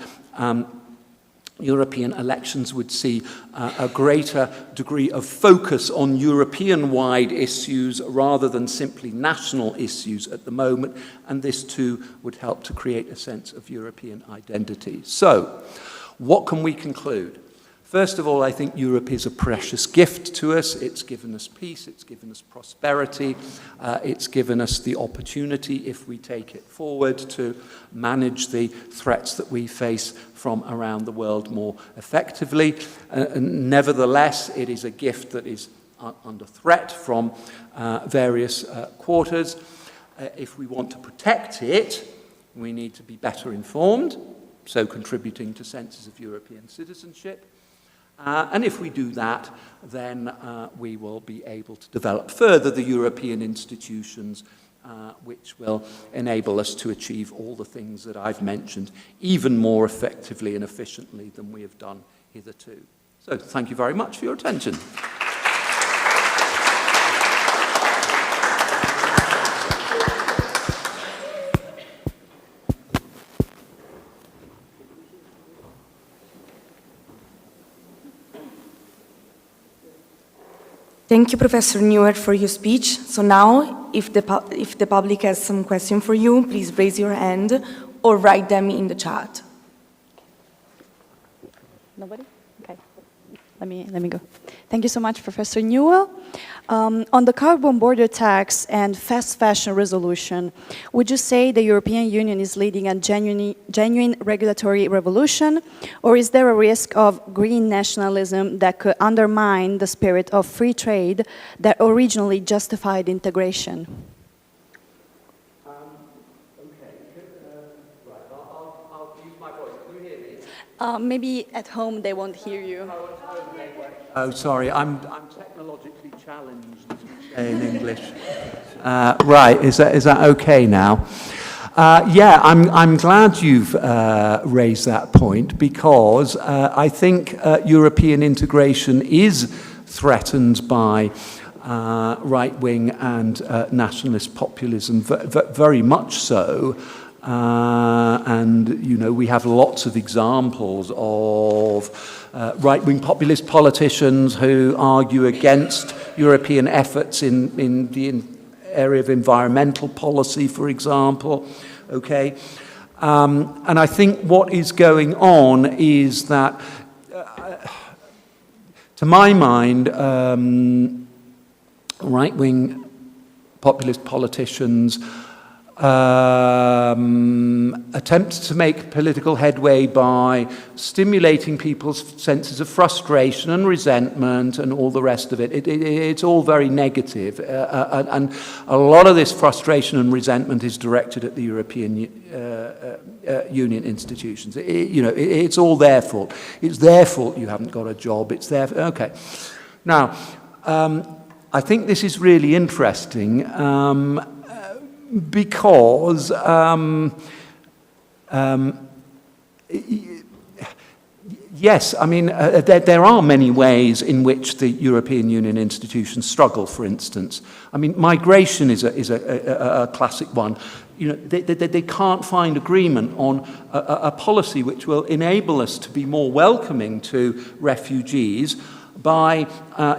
European elections would see a greater degree of focus on European-wide issues rather than simply national issues at the moment, and this too would help to create a sense of European identity. So, what can we conclude? First of all, I think Europe is a precious gift to us. It's given us peace, it's given us prosperity, it's given us the opportunity, if we take it forward, to manage the threats that we face from around the world more effectively. Nevertheless, it is a gift that is under threat from various quarters. If we want to protect it, we need to be better informed, so contributing to senses of European citizenship. And if we do that, then we will be able to develop further the European institutions which will enable us to achieve all the things that I've mentioned, even more effectively and efficiently than we have done hitherto. So thank you very much for your attention. Thank you, Professor Neuer, for your speech. So now, if the public has some question for you, please raise your hand or write them in the chat. Nobody? Okay. Let me go. Thank you so much, Professor Newell. On the carbon border tax and fast fashion resolution, would you say the European Union is leading a genuine regulatory revolution, or is there a risk of green nationalism that could undermine the spirit of free trade that originally justified integration? I'll use my voice. Can you hear me? Maybe at home they won't hear you. Oh, sorry, I'm technologically challenged, as we say in English. Right, is that okay now? Yeah, I'm glad you've raised that point, because I think European integration is threatened by right-wing and nationalist populism, very much so. And, you know, we have lots of examples of right-wing populist politicians who argue against European efforts in the area of environmental policy, for example. Okay? And I think what is going on is that, to my mind, right-wing populist politicians attempt to make political headway by stimulating people's senses of frustration and resentment and all the rest of it. It's all very negative. And a lot of this frustration and resentment is directed at the European Union institutions. It's all their fault. It's their fault you haven't got a job. It's their... Okay. Now, I think this is really interesting. Because yes, I mean, there are many ways in which the European Union institutions struggle, for instance. I mean, migration is a classic one. You know, they can't find agreement on a policy which will enable us to be more welcoming to refugees, by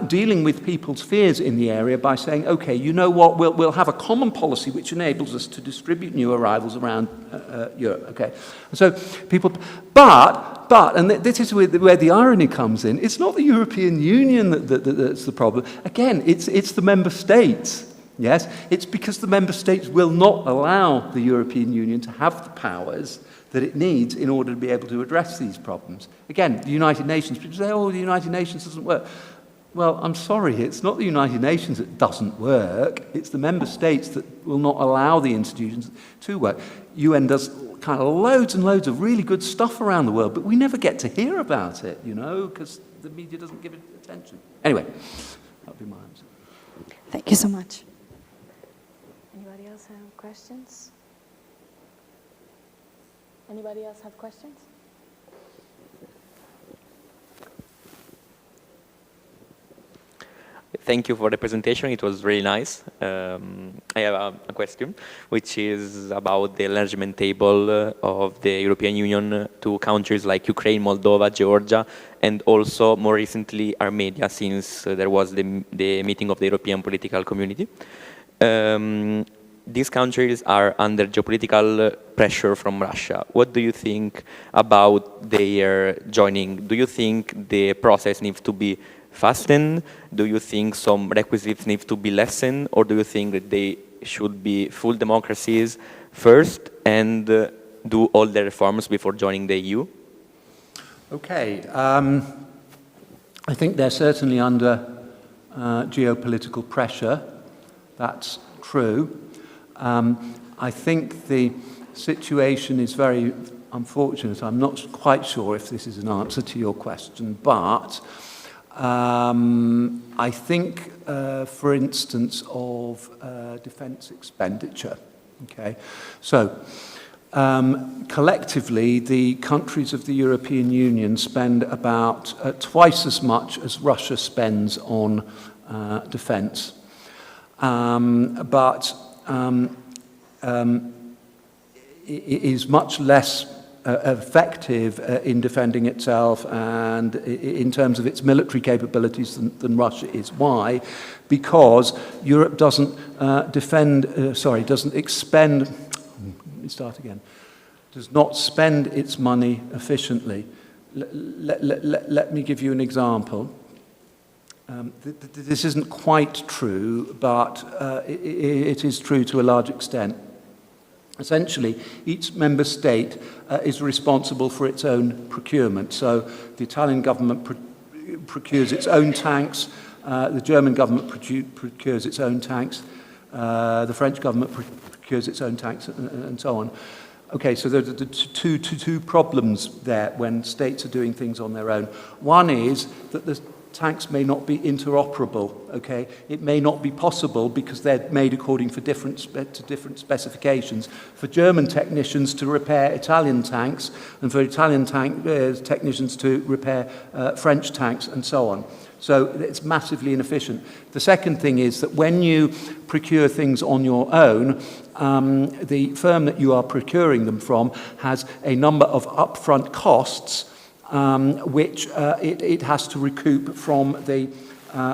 dealing with people's fears in the area by saying, okay, you know what, we'll have a common policy which enables us to distribute new arrivals around Europe, okay? So people, but, and this is where the irony comes in, it's not the European Union that's the problem. Again, it's the member states. Yes, it's because the member states will not allow the European Union to have the powers that it needs in order to be able to address these problems. Again, the United Nations, people say, oh, the United Nations doesn't work. Well, I'm sorry, it's not the United Nations that doesn't work, it's the member states that will not allow the institutions to work. UN does kind of loads and loads of really good stuff around the world, but we never get to hear about it, you know, because the media doesn't give it attention. Anyway, that would be my answer. Thank you so much. Anybody else have questions? Anybody else have questions? Thank you for the presentation. It was really nice. I have a question, which is about the enlargement table of the European Union to countries like Ukraine, Moldova, Georgia, and also more recently Armenia, since there was the meeting of the European Political Community. These countries are under geopolitical pressure from Russia. What do you think about their joining? Do you think the process needs to be fastened? Do you think some requisites need to be lessened? Or do you think that they should be full democracies first and do all the reforms before joining the EU? Okay. I think they're certainly under geopolitical pressure. That's true. I think the situation is very unfortunate. I'm not quite sure if this is an answer to your question, but I think, for instance, of defense expenditure. Okay, so collectively, the countries of the European Union spend about twice as much as Russia spends on defense. But it is much less effective in defending itself and in terms of its military capabilities than Russia is. Why? Because Europe doesn't does not spend its money efficiently. Let me give you an example. This isn't quite true, but it is true to a large extent. Essentially, each member state is responsible for its own procurement. So the Italian government procures its own tanks, the German government procures its own tanks, the French government procures its own tanks, and so on. Okay, so there are the two problems there when states are doing things on their own. One is that the tanks may not be interoperable, okay? It may not be possible because they're made according to different specifications. For German technicians to repair Italian tanks and for Italian technicians to repair French tanks and so on. So it's massively inefficient. The second thing is that when you procure things on your own, the firm that you are procuring them from has a number of upfront costs which it has to recoup from the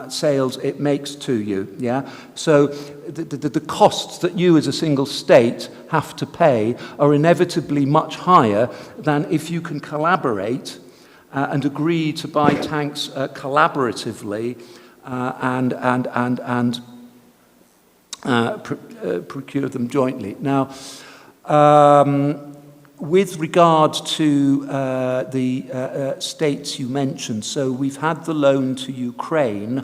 sales it makes to you. Yeah. So the costs that you as a single state have to pay are inevitably much higher than if you can collaborate and agree to buy tanks collaboratively and procure them jointly. Now. With regard to the states you mentioned, so we've had the loan to Ukraine,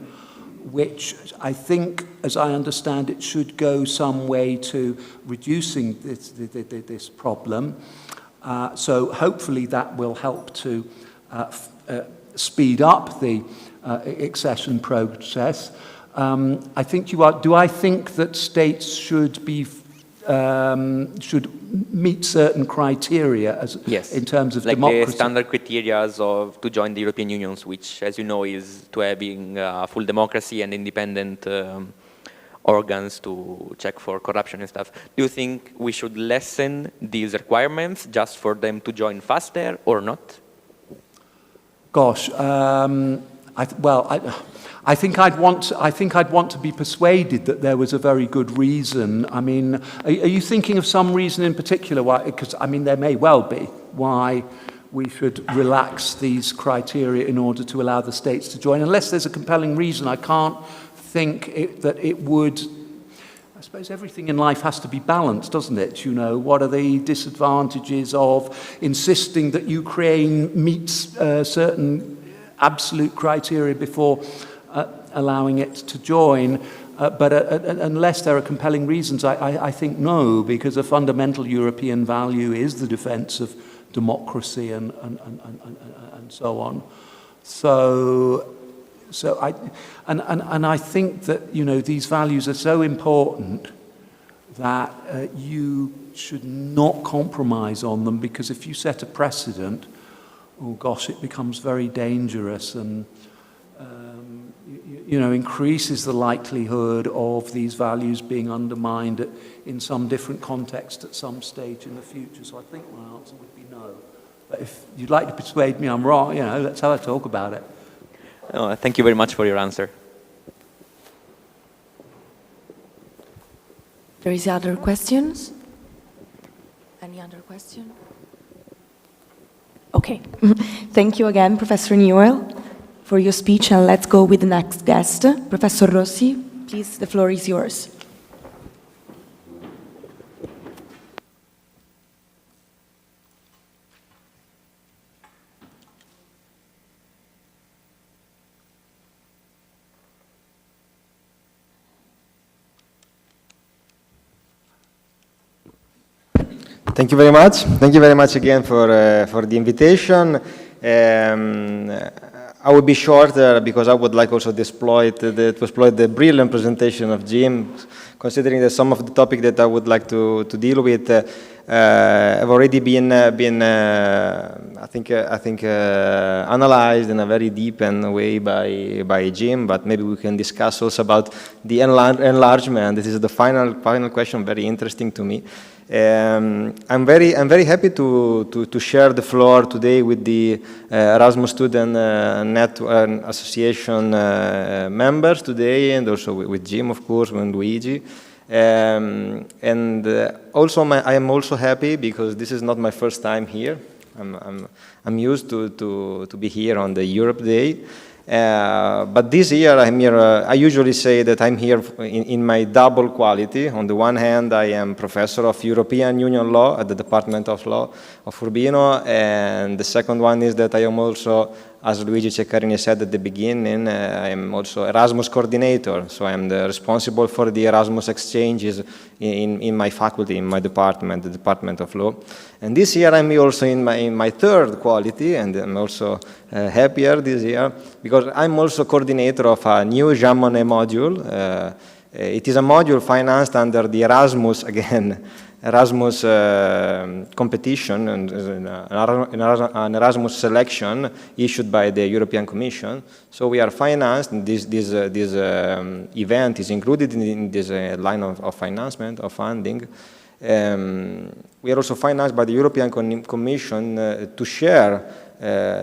which I think, as I understand it, should go some way to reducing this problem. So hopefully that will help to speed up the accession process. I think do I think that states should meet certain criteria in terms of democracy? Like the standard criteria to join the European Union, which, as you know, is to having full democracy and independent organs to check for corruption and stuff. Do you think we should lessen these requirements just for them to join faster or not? Gosh, I think I'd want to be persuaded that there was a very good reason. I mean, are you thinking of some reason in particular why? Because I mean, there may well be why we should relax these criteria in order to allow the states to join. Unless there's a compelling reason, I can't think that it would suppose everything in life has to be balanced, doesn't it? You know, what are the disadvantages of insisting that Ukraine meets certain absolute criteria before allowing it to join? But unless there are compelling reasons, I think no, because a fundamental European value is the defense of democracy and so on. So I think that, you know, these values are so important that you should not compromise on them, because if you set a precedent, oh gosh, it becomes very dangerous and you know, increases the likelihood of these values being undermined in some different context at some stage in the future. So I think my answer would be no. But if you'd like to persuade me I'm wrong, you know, let's have a talk about it. Oh, thank you very much for your answer. There is other questions? Any other question? Okay. Thank you again, Professor Newell, for your speech, and let's go with the next guest, Professor Rossi. Please, the floor is yours. Thank you very much. Thank you very much again for the invitation. I will be short because I would like also to exploit the brilliant presentation of Jim, considering that some of the topic that I would like to deal with have already been I think analyzed in a very deep way by Jim. But maybe we can discuss also about the enlargement. This is the final question, very interesting to me. I'm very happy to share the floor today with the Erasmus Student Network Association members today, and also with Jim, of course, and Luigi. Also, I am also happy because this is not my first time here. I'm used to be here on the Europe Day. But this year I'm here, I usually say that I'm here in my double quality. On the one hand, I am professor of European Union Law at the Department of Law of Urbino, and the second one is that I am also, as Luigi Ceccarini said at the beginning, I am also Erasmus coordinator, so I am responsible for the Erasmus exchanges in my faculty, in my department, the Department of Law. And this year I'm also in my third quality, and I'm also happier this year, because I'm also coordinator of a new Jean Monnet module. It is a module financed under the Erasmus, again, Erasmus competition, and an Erasmus selection issued by the European Commission. So we are financed, and this event is included in this line of financement, of funding. We are also financed by the European Commission to share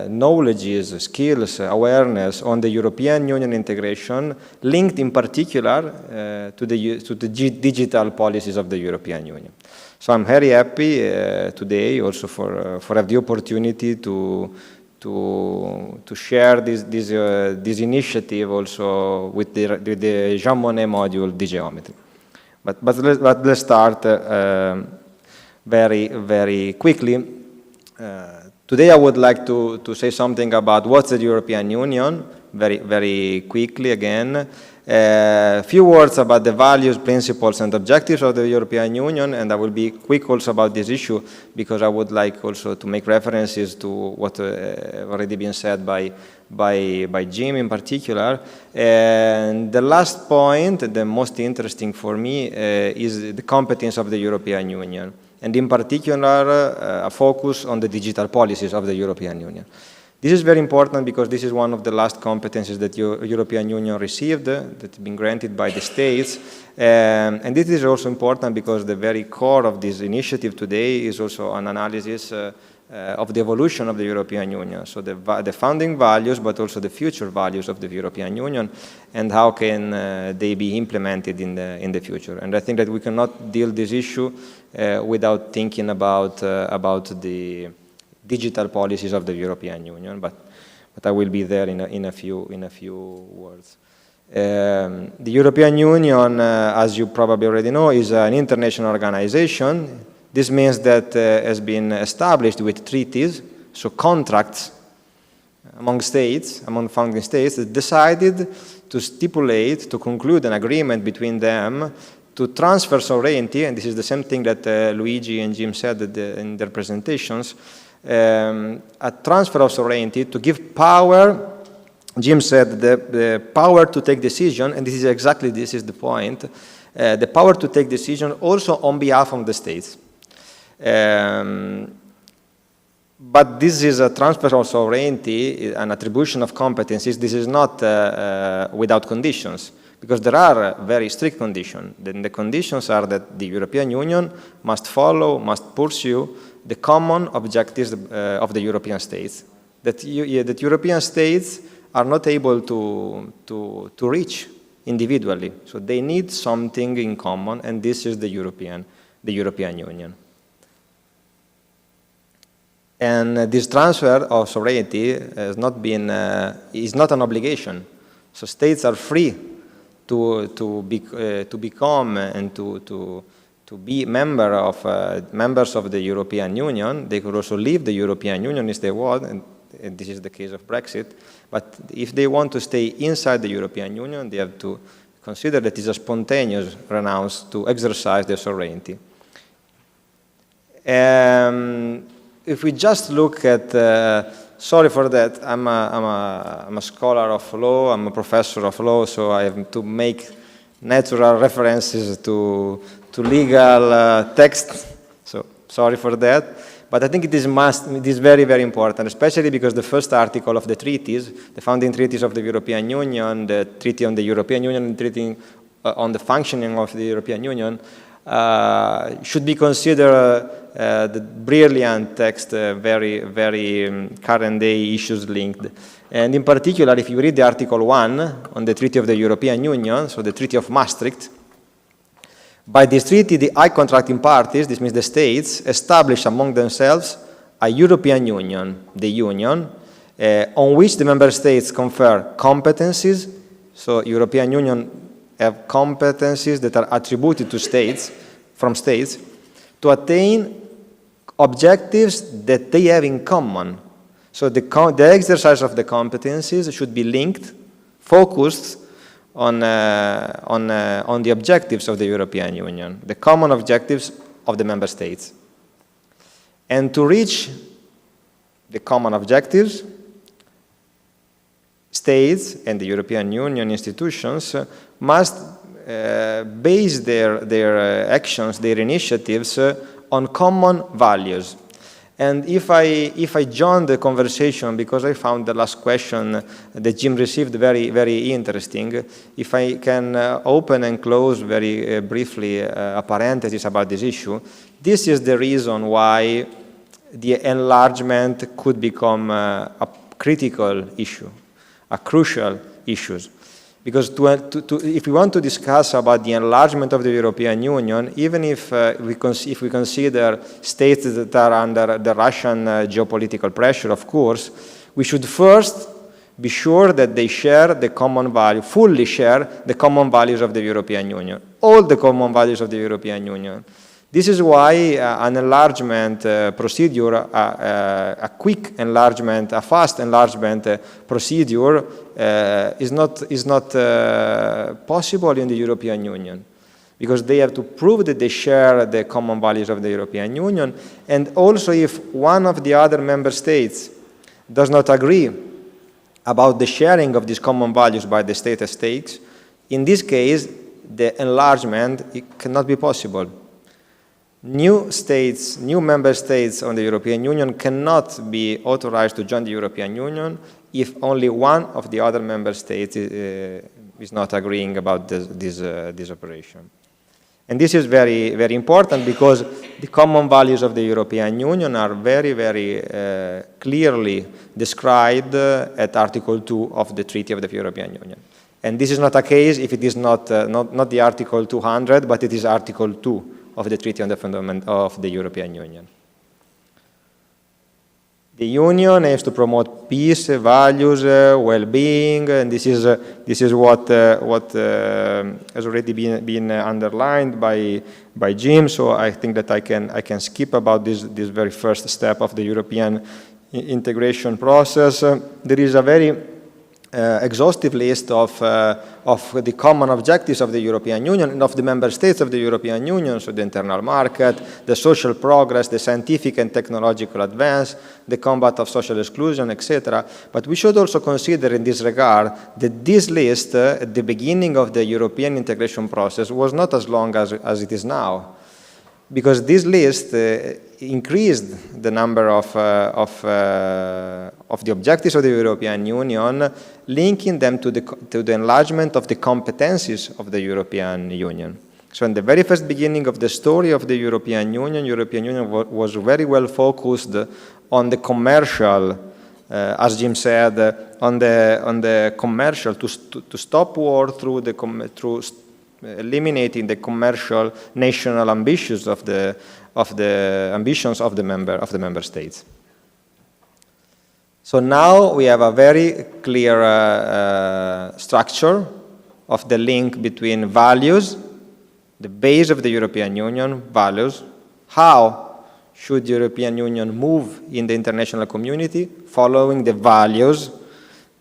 knowledges, skills, awareness on the European Union integration, linked in particular to the digital policies of the European Union. So I'm very happy today also for have the opportunity to share this initiative also with the Jean Monnet module, the geometry. But let's start very quickly. Today I would like to say something about what's the European Union, very quickly again. A few words about the values, principles and objectives of the European Union, and I will be quick also about this issue because I would like also to make references to what have already been said by Jim in particular. And the last point, the most interesting for me, is the competence of the European Union, and in particular a focus on the digital policies of the European Union. This is very important because this is one of the last competences that the European Union received, that has been granted by the states. And this is also important because the very core of this initiative today is also an analysis of the evolution of the European Union. So the founding values, but also the future values of the European Union, and how can they be implemented in the future. And I think that we cannot deal this issue without thinking about the digital policies of the European Union, but I will be there in a few words. The European Union, as you probably already know, is an international organization. This means that has been established with treaties, so contracts among states, among founding states, that decided to stipulate, to conclude an agreement between them to transfer sovereignty, and this is the same thing that Luigi and Jim said in their presentations, a transfer of sovereignty to give power. Jim said the power to take decision, and this is exactly this is the point, the power to take decision also on behalf of the states. But this is a transfer of sovereignty, an attribution of competencies. This is not without conditions, because there are very strict conditions. Then the conditions are that the European Union must follow, must pursue the common objectives of the European states. That European states are not able to reach individually. So they need something in common, and this is the European Union. And this transfer of sovereignty has not been, is not an obligation. So states are free to become and to be members of the European Union. They could also leave the European Union if they want, and this is the case of Brexit. But if they want to stay inside the European Union, they have to consider that it's a spontaneous renounce to exercise their sovereignty. If we just look at, sorry for that, I'm a scholar of law, I'm a professor of law, so I have to make natural references to legal text, so sorry for that. But I think it is very, very important, especially because the first article of the treaties, the founding treaties of the European Union, the Treaty on the European Union, and Treaty on the functioning of the European Union, should be considered the brilliant text, very, very current day issues linked. And in particular, if you read the Article 1 on the Treaty of the European Union, so the Treaty of Maastricht, by this treaty, the high contracting parties, this means the states, establish among themselves a European Union, the Union, on which the member states confer competencies. So European Union have competencies that are attributed to states, from states, to attain objectives that they have in common. So the exercise of the competencies should be linked, focused on the objectives of the European Union, the common objectives of the member states. And to reach the common objectives, states and the European Union institutions must base their actions, their initiatives on common values. And if I join the conversation, because I found the last question that Jim received very, very interesting, if I can open and close very briefly a parenthesis about this issue, this is the reason why the enlargement could become a critical issue, a crucial issue. Because if we want to discuss about the enlargement of the European Union, even if we consider states that are under the Russian geopolitical pressure, of course, we should first be sure that they share the common value, fully share the common values of the European Union, all the common values of the European Union. This is why an enlargement procedure, a quick enlargement, a fast enlargement procedure is not possible in the European Union, because they have to prove that they share the common values of the European Union, and also if one of the other member states does not agree about the sharing of these common values by the state states, in this case, the enlargement cannot be possible. New states, new member states on the European Union cannot be authorized to join the European Union if only one of the other member states is not agreeing about this operation. And this is very, very important, because the common values of the European Union are very, very clearly described at Article 2 of the Treaty of the European Union. And this is not a case if it is not the Article 200, but it is Article 2 of the Treaty on the Fundament of the European Union. The Union aims to promote peace, values, well-being, and this is what has already been underlined by Jim. So I think that I can skip about this very first step of the European integration process. There is a very exhaustive list of the common objectives of the European Union and of the member states of the European Union, so the internal market, the social progress, the scientific and technological advance, the combat of social exclusion, etc. But we should also consider in this regard that this list at the beginning of the European integration process was not as long as it is now, because this list increased the number of the objectives of the European Union, linking them to the enlargement of the competencies of the European Union. So in the very first beginning of the story of the European Union was very well focused on the commercial, as Jim said, on the commercial, to stop war through eliminating the commercial national ambitions of the member states. So now we have a very clear structure of the link between values, the base of the European Union, values. How should the European Union move in the international community, following the values,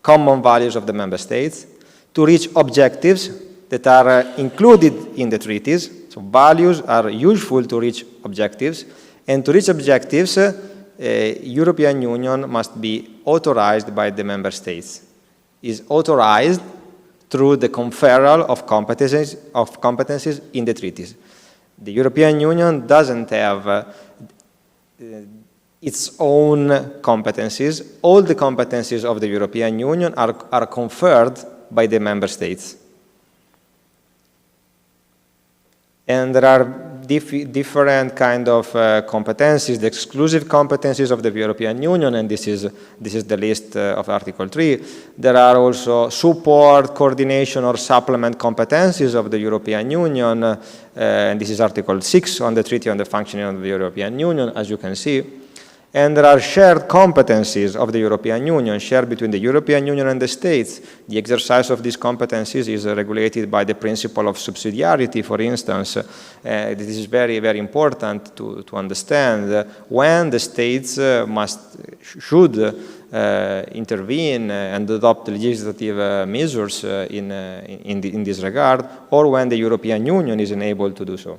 common values of the member states, to reach objectives that are included in the treaties. So values are useful to reach objectives, and to reach objectives, European Union must be authorized by the member states. Is authorized through the conferral of competencies in the treaties. The European Union doesn't have its own competencies. All the competencies of the European Union are conferred by the member states. And there are different kind of competencies, the exclusive competencies of the European Union, and this is the list of Article 3. There are also support, coordination, or supplement competencies of the European Union, and this is Article 6 on the Treaty on the Functioning of the European Union, as you can see. And there are shared competencies of the European Union, shared between the European Union and the states. The exercise of these competencies is regulated by the principle of subsidiarity, for instance. This is very, very important to understand when the states should intervene and adopt legislative measures in this regard, or when the European Union is unable to do so.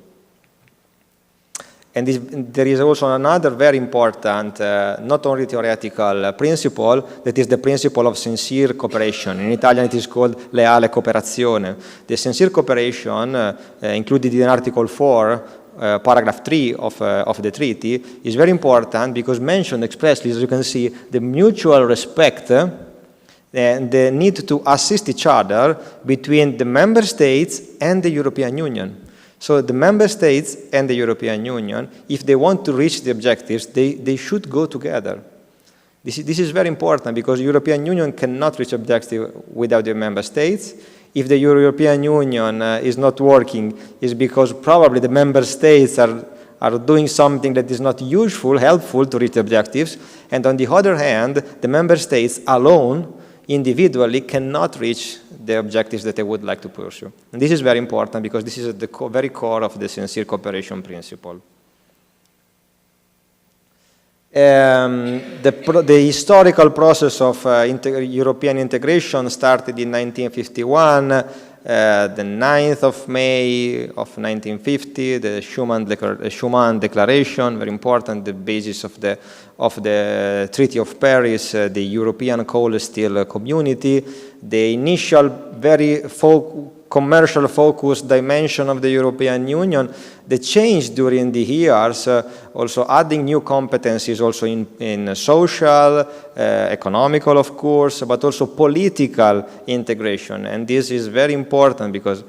And there is also another very important, not only theoretical principle, that is the principle of sincere cooperation. In Italian it is called leale cooperazione. The sincere cooperation, included in Article 4, paragraph 3 of the treaty, is very important because mentioned expressly, as you can see, the mutual respect and the need to assist each other between the member states and the European Union. So the member states and the European Union, if they want to reach the objectives, they should go together. This is very important because the European Union cannot reach objectives without the member states. If the European Union is not working, it's because probably the member states are doing something that is not useful, helpful to reach the objectives. And on the other hand, the member states alone, individually, cannot reach the objectives that they would like to pursue. And this is very important because this is at the very core of the sincere cooperation principle. The historical process of European integration started in 1951, the 9th of May of 1950, the Schuman Declaration, very important, the basis of the Treaty of Paris, the European Coal Steel Community, the initial very commercial focused dimension of the European Union, the change during the years, also adding new competencies also in social, economical, of course, but also political integration. And this is very important because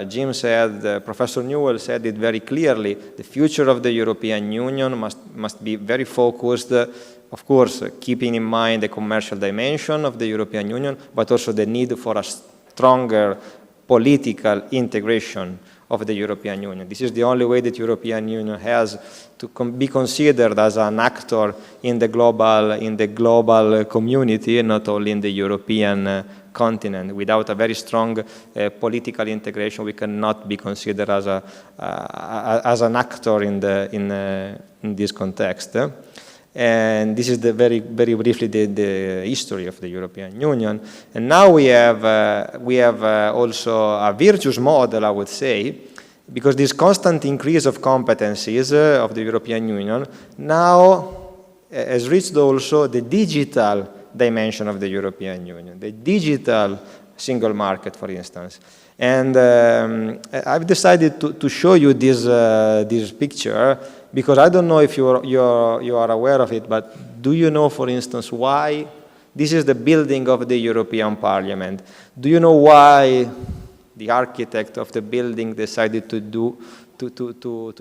Jim said, Professor Newell said it very clearly, the future of the European Union must be very focused, of course, keeping in mind the commercial dimension of the European Union, but also the need for a stronger political integration of the European Union. This is the only way that European Union has to be considered as an actor in the global community, and not only in the European continent. Without a very strong political integration, we cannot be considered as an actor in this context. And this is very briefly the history of the European Union. And now we have also a virtuous model, I would say, because this constant increase of competencies of the European Union now has reached also the digital dimension of the European Union, the digital single market, for instance. And I've decided to show you this picture, because I don't know if you are aware of it, but do you know, for instance, why this is the building of the European Parliament? Do you know why the architect of the building decided to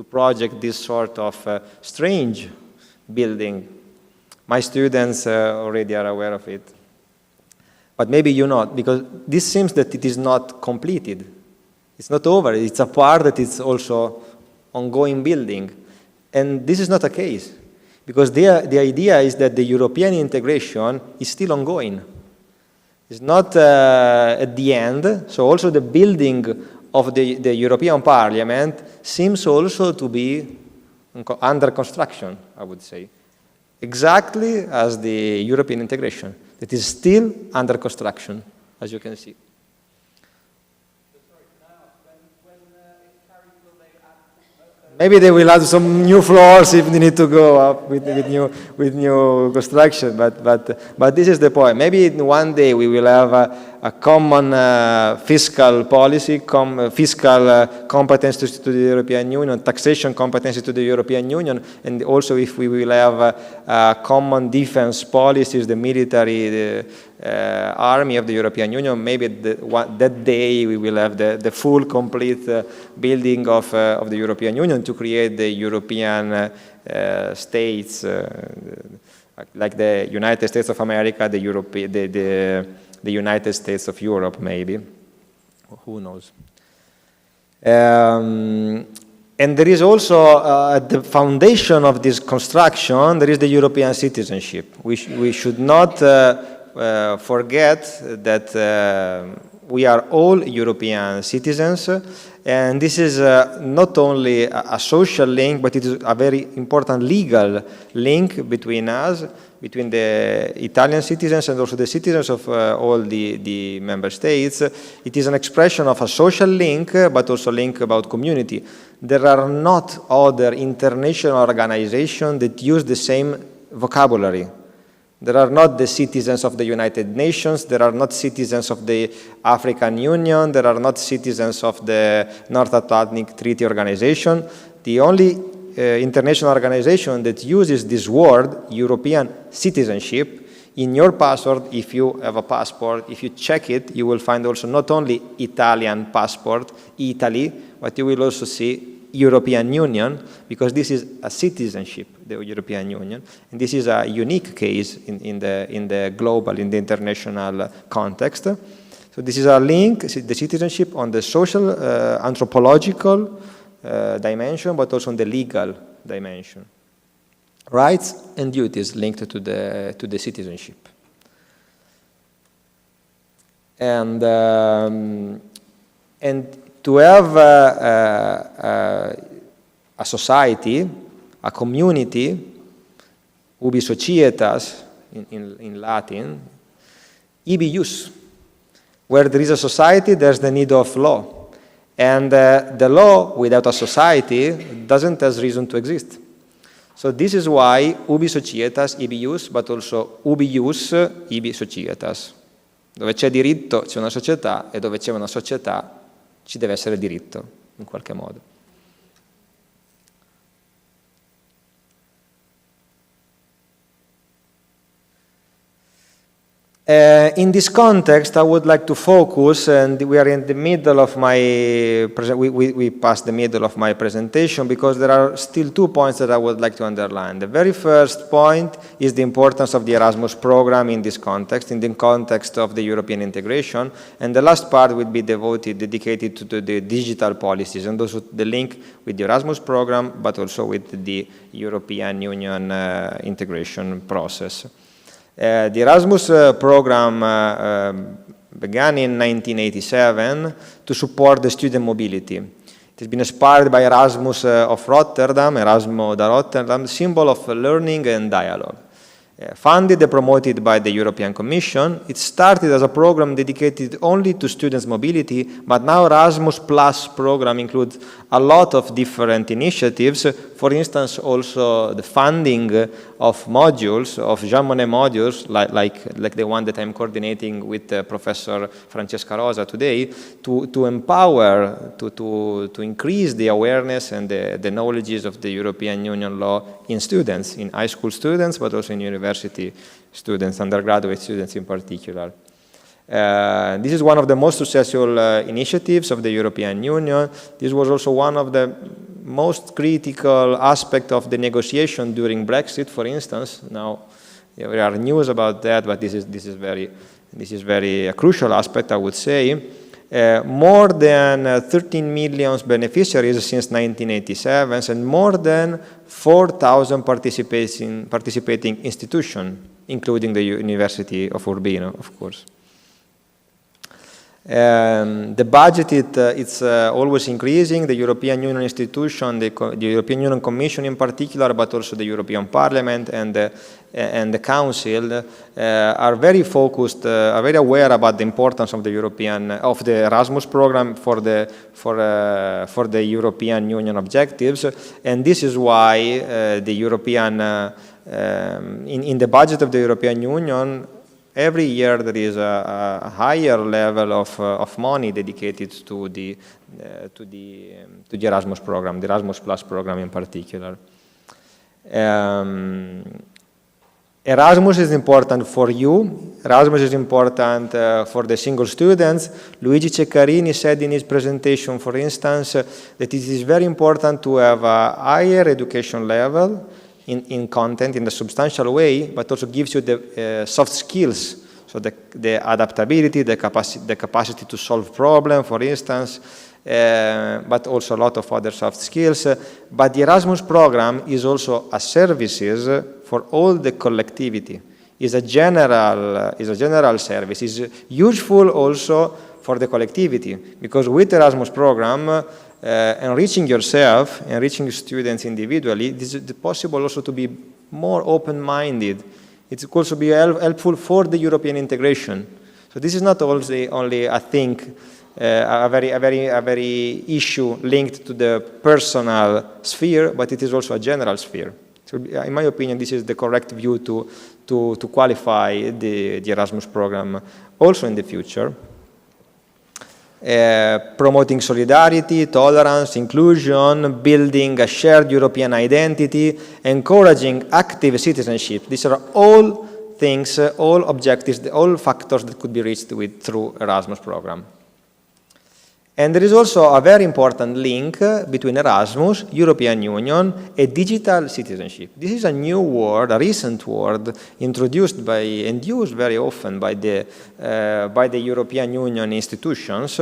project this sort of strange building? My students already are aware of it. But maybe you're not, because this seems that it is not completed. It's not over. It's a part that is also ongoing building. And this is not a case, because the idea is that the European integration is still ongoing. It's not at the end. So also the building of the European Parliament seems also to be under construction, I would say. Exactly as the European integration. It is still under construction, as you can see. Maybe they will add some new floors if they need to go up with new construction. But this is the point. Maybe in one day we will have a common fiscal policy, fiscal competences to the European Union, taxation competences to the European Union, and also if we will have common defense policies, the military, army of the European Union. Maybe that day we will have the full, complete building of the European Union to create the European states, like the United States of America, the United States of Europe, maybe. Who knows? And there is also, at the foundation of this construction, there is the European citizenship. We should not forget that we are all European citizens, and this is not only a social link, but it is a very important legal link between us, between the Italian citizens and also the citizens of all the member states. It is an expression of a social link, but also a link about community. There are not other international organizations that use the same vocabulary. There are not the citizens of the United Nations, there are not citizens of the African Union, there are not citizens of the North Atlantic Treaty Organization. The only international organization that uses this word, European citizenship, in your passport, if you have a passport, if you check it, you will find also not only Italian passport, Italy, but you will also see European Union, because this is a citizenship, the European Union, and this is a unique case in the global, in the international context. So this is a link, the citizenship on the social, anthropological dimension, but also on the legal dimension. Rights and duties linked to the citizenship. And to have a society, a community, ubi societas in Latin, ibi jus. Where there is a society, there's the need of law. And the law without a society doesn't have reason to exist. So this is why ubi societas, ibi jus, but also ubi jus, ibi societas. Dove c'è diritto c'è una società, e dove c'è una società ci deve essere diritto, in qualche modo. In this context, I would like to focus, and we are in the middle of my, we passed the middle of my presentation, because there are still 2 points that I would like to underline. The very first point is the importance of the Erasmus program in this context, in the context of the European integration, and the last part will be dedicated to the digital policies, and also the link with the Erasmus program, but also with the European Union integration process. The Erasmus program began in 1987 to support the student mobility. It has been inspired by Erasmus of Rotterdam, Erasmus da Rotterdam, symbol of learning and dialogue. Funded and promoted by the European Commission, it started as a program dedicated only to students' mobility, but now Erasmus Plus program includes a lot of different initiatives. For instance, also the funding of modules, of Jean Monnet modules, like the one that I'm coordinating with Professor Francesca Rosa today, to empower, to increase the awareness and the knowledges of the European Union law in students, in high school students, but also in university students, undergraduate students in particular. This is one of the most successful initiatives of the European Union. This was also one of the most critical aspects of the negotiation during Brexit, for instance. Now, there are news about that, but this is very a crucial aspect, I would say. More than 13 million beneficiaries since 1987, and more than 4,000 participating institutions, including the University of Urbino, of course. The budget, it's always increasing. The European Union institution, the European Union Commission in particular, but also the European Parliament and the Council are very focused, are very aware about the importance of the Erasmus program for the European Union objectives, and this is why the European in the budget of the European Union, every year there is a higher level of money dedicated to the Erasmus program, the Erasmus Plus program in particular. Erasmus is important for you. Erasmus is important for the single students. Luigi Ceccarini said in his presentation, for instance, that it is very important to have a higher education level in content, in a substantial way, but also gives you the soft skills, so the adaptability, the capacity to solve problems, for instance, but also a lot of other soft skills. But the Erasmus program is also a services for all the collectivity. Is a general service. Is useful also for the collectivity, because with Erasmus program, enriching yourself, enriching students individually, it is possible also to be more open-minded. It could also be helpful for the European integration. So this is not only I think, a very issue linked to the personal sphere, but it is also a general sphere. So in my opinion, this is the correct view to qualify the Erasmus program also in the future. Promoting solidarity, tolerance, inclusion, building a shared European identity, encouraging active citizenship. These are all things, all objectives, all factors that could be reached through Erasmus program. And there is also a very important link between Erasmus, European Union, and digital citizenship. This is a new word, a recent word, introduced by and used very often by the European Union institutions,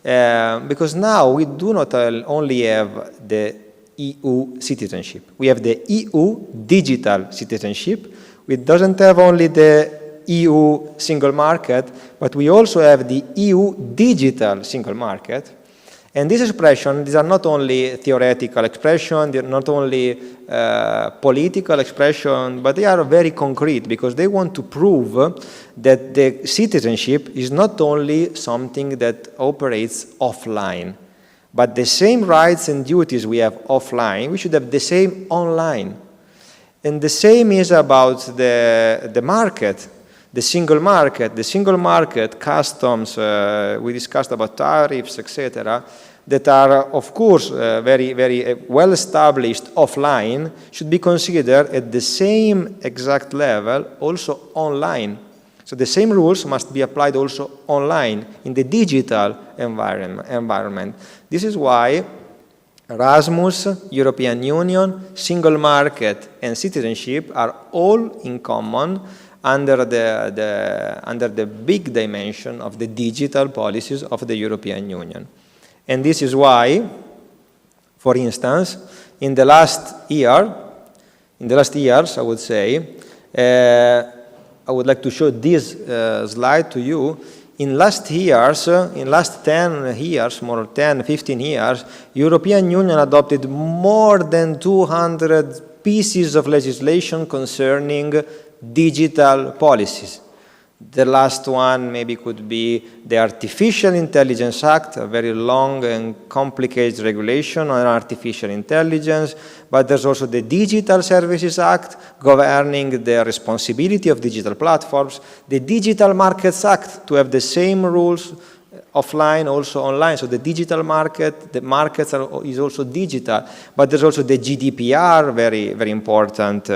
because now we do not only have the EU citizenship. We have the EU digital citizenship, which doesn't have only the EU single market, but we also have the EU digital single market. And these expressions, these are not only theoretical expressions, they're not only political expressions, but they are very concrete, because they want to prove that the citizenship is not only something that operates offline, but the same rights and duties we have offline, we should have the same online. And the same is about the market. The single market, customs, we discussed about tariffs, etc., that are, of course, very well established offline, should be considered at the same exact level also online. So the same rules must be applied also online, in the digital environment. This is why Erasmus, European Union, single market, and citizenship are all in common under the big dimension of the digital policies of the European Union. And this is why, for instance, in the last years, I would say, I would like to show this slide to you. In last 10 years, more than 15 years, European Union adopted more than 200 pieces of legislation concerning digital policies. The last one maybe could be the Artificial Intelligence Act, a very long and complicated regulation on artificial intelligence, but there's also the Digital Services Act governing the responsibility of digital platforms, the Digital Markets Act to have the same rules offline, also online. So the digital market, the markets is also digital, but there's also the GDPR, very, very important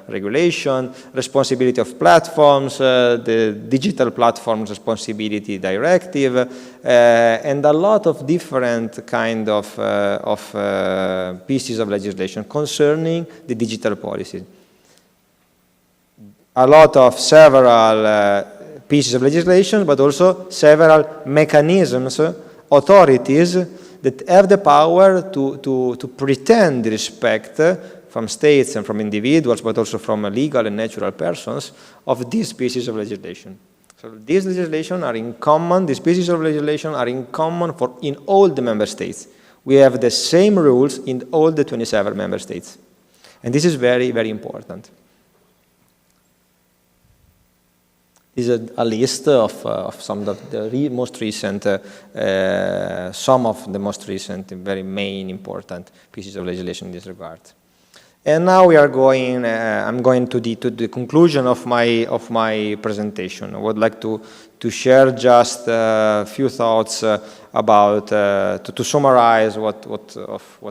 regulation, responsibility of platforms, the Digital Platforms Responsibility Directive, and a lot of different kind of pieces of legislation concerning the digital policy. A lot of several pieces of legislation, but also several mechanisms, authorities that have the power to pretend respect from states and from individuals, but also from legal and natural persons of these pieces of legislation. So these legislation are in common, these pieces of legislation are in common in all the member states. We have the same rules in all the 27 member states. And this is very, very important. This is a list of some of the most recent, very main important pieces of legislation in this regard. And now we are going. I'm going to the conclusion of my presentation. I would like to share just a few thoughts about to summarize what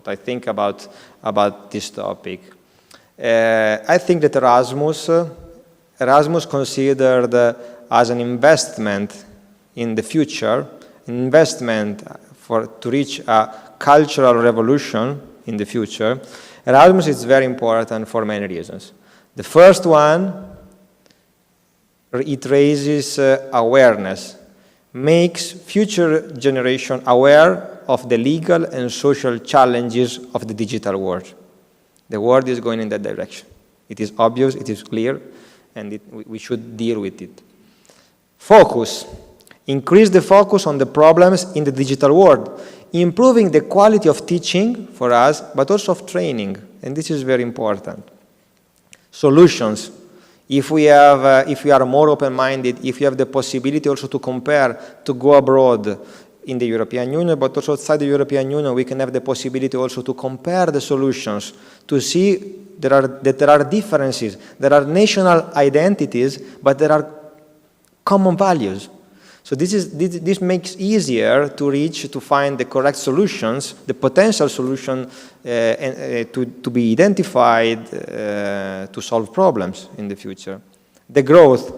I think about this topic. I think that Erasmus considered as an investment in the future, an investment to reach a cultural revolution in the future. Erasmus is very important for many reasons. The first one, it raises awareness, makes future generation aware of the legal and social challenges of the digital world. The world is going in that direction. It is obvious, it is clear, and we should deal with it. Focus. Increase the focus on the problems in the digital world, improving the quality of teaching for us, but also of training, and this is very important. Solutions. If we are more open-minded, if we have the possibility also to compare, to go abroad in the European Union, but also outside the European Union, we can have the possibility also to compare the solutions, to see that there are differences, there are national identities, but there are common values. So this makes easier to find the correct solutions, the potential solution to be identified to solve problems in the future. The growth.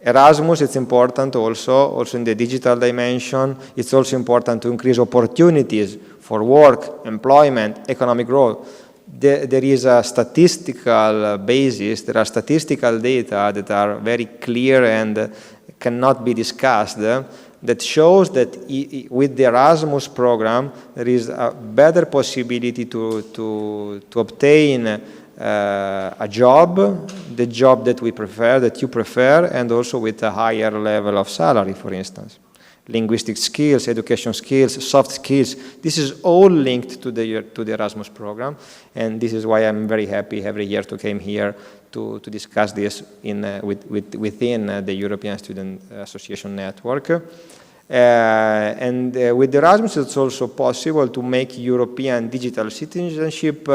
Erasmus, it's important also in the digital dimension. It's also important to increase opportunities for work, employment, economic growth. There is a statistical basis, there are statistical data that are very clear and cannot be discussed, that shows that with the Erasmus program, there is a better possibility to obtain a job, the job that we prefer, that you prefer, and also with a higher level of salary, for instance. Linguistic skills, education skills, soft skills, this is all linked to the Erasmus program, and this is why I'm very happy every year to come here to discuss this within the European Student Association Network. And with Erasmus, it's also possible to make European digital citizenship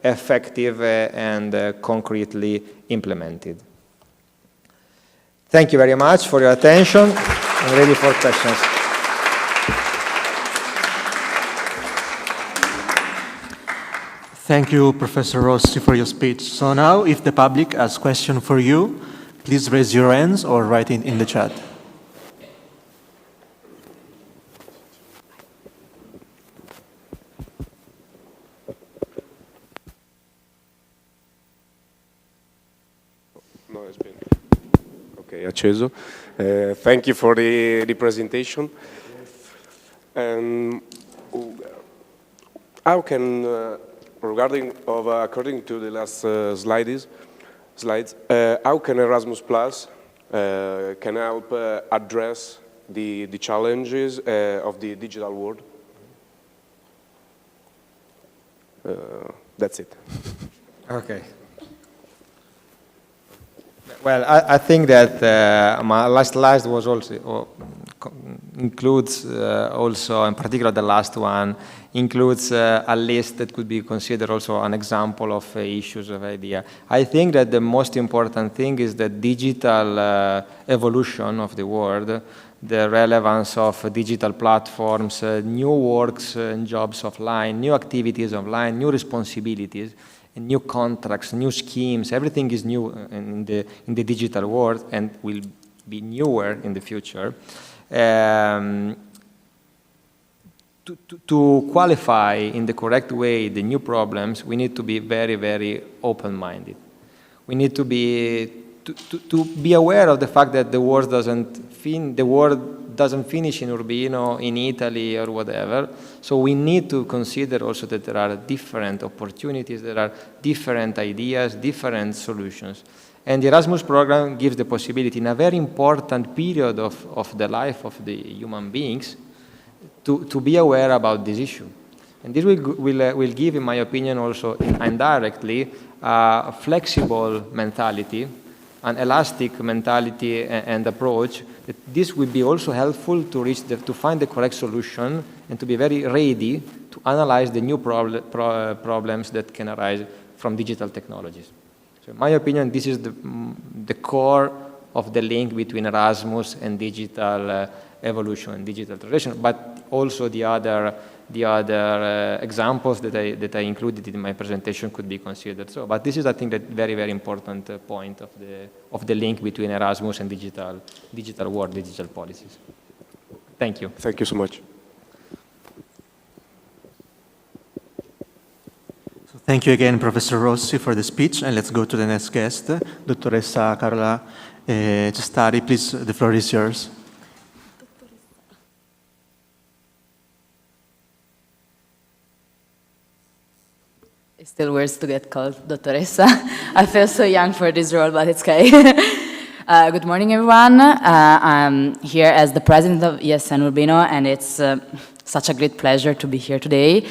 effective and concretely implemented. Thank you very much for your attention. I'm ready for questions. Thank you, Professor Rossi, for your speech. So now, if the public has questions for you, please raise your hands or write it in the chat. No, it's been okay. Acceso. Thank you for the presentation. How can, regarding of according to the last slides, how can Erasmus Plus can help address the challenges of the digital world? That's it. Okay. Well, I think that my last slide was also includes also, in particular, the last one includes a list that could be considered also an example of issues of idea. I think that the most important thing is the digital evolution of the world, the relevance of digital platforms, new works and jobs offline, new activities offline, new responsibilities, new contracts, new schemes. Everything is new in the digital world and will be newer in the future. To qualify in the correct way the new problems, we need to be very, very open-minded. We need to be aware of the fact that the world doesn't finish in Urbino, in Italy, or whatever. So we need to consider also that there are different opportunities, there are different ideas, different solutions. And the Erasmus program gives the possibility in a very important period of the life of the human beings to be aware about this issue. And this will give, in my opinion, also indirectly a flexible mentality, an elastic mentality and approach. That this will be also helpful to find the correct solution and to be very ready to analyze the new problems that can arise from digital technologies. So in my opinion, this is the core of the link between Erasmus and digital evolution and digital transition, but also the other examples that I included in my presentation could be considered. So, but this is, I think, a very, very important point of the link between Erasmus and digital world, digital policies. Thank you. Thank you so much. So thank you again, Professor Rossi, for the speech, and let's go to the next guest, Dottoressa Carola Cestari. Please, the floor is yours. Still weird to get called Dottoressa. I feel so young for this role, but it's okay. Good morning, everyone. I'm here as the president of ESN Urbino, and it's such a great pleasure to be here today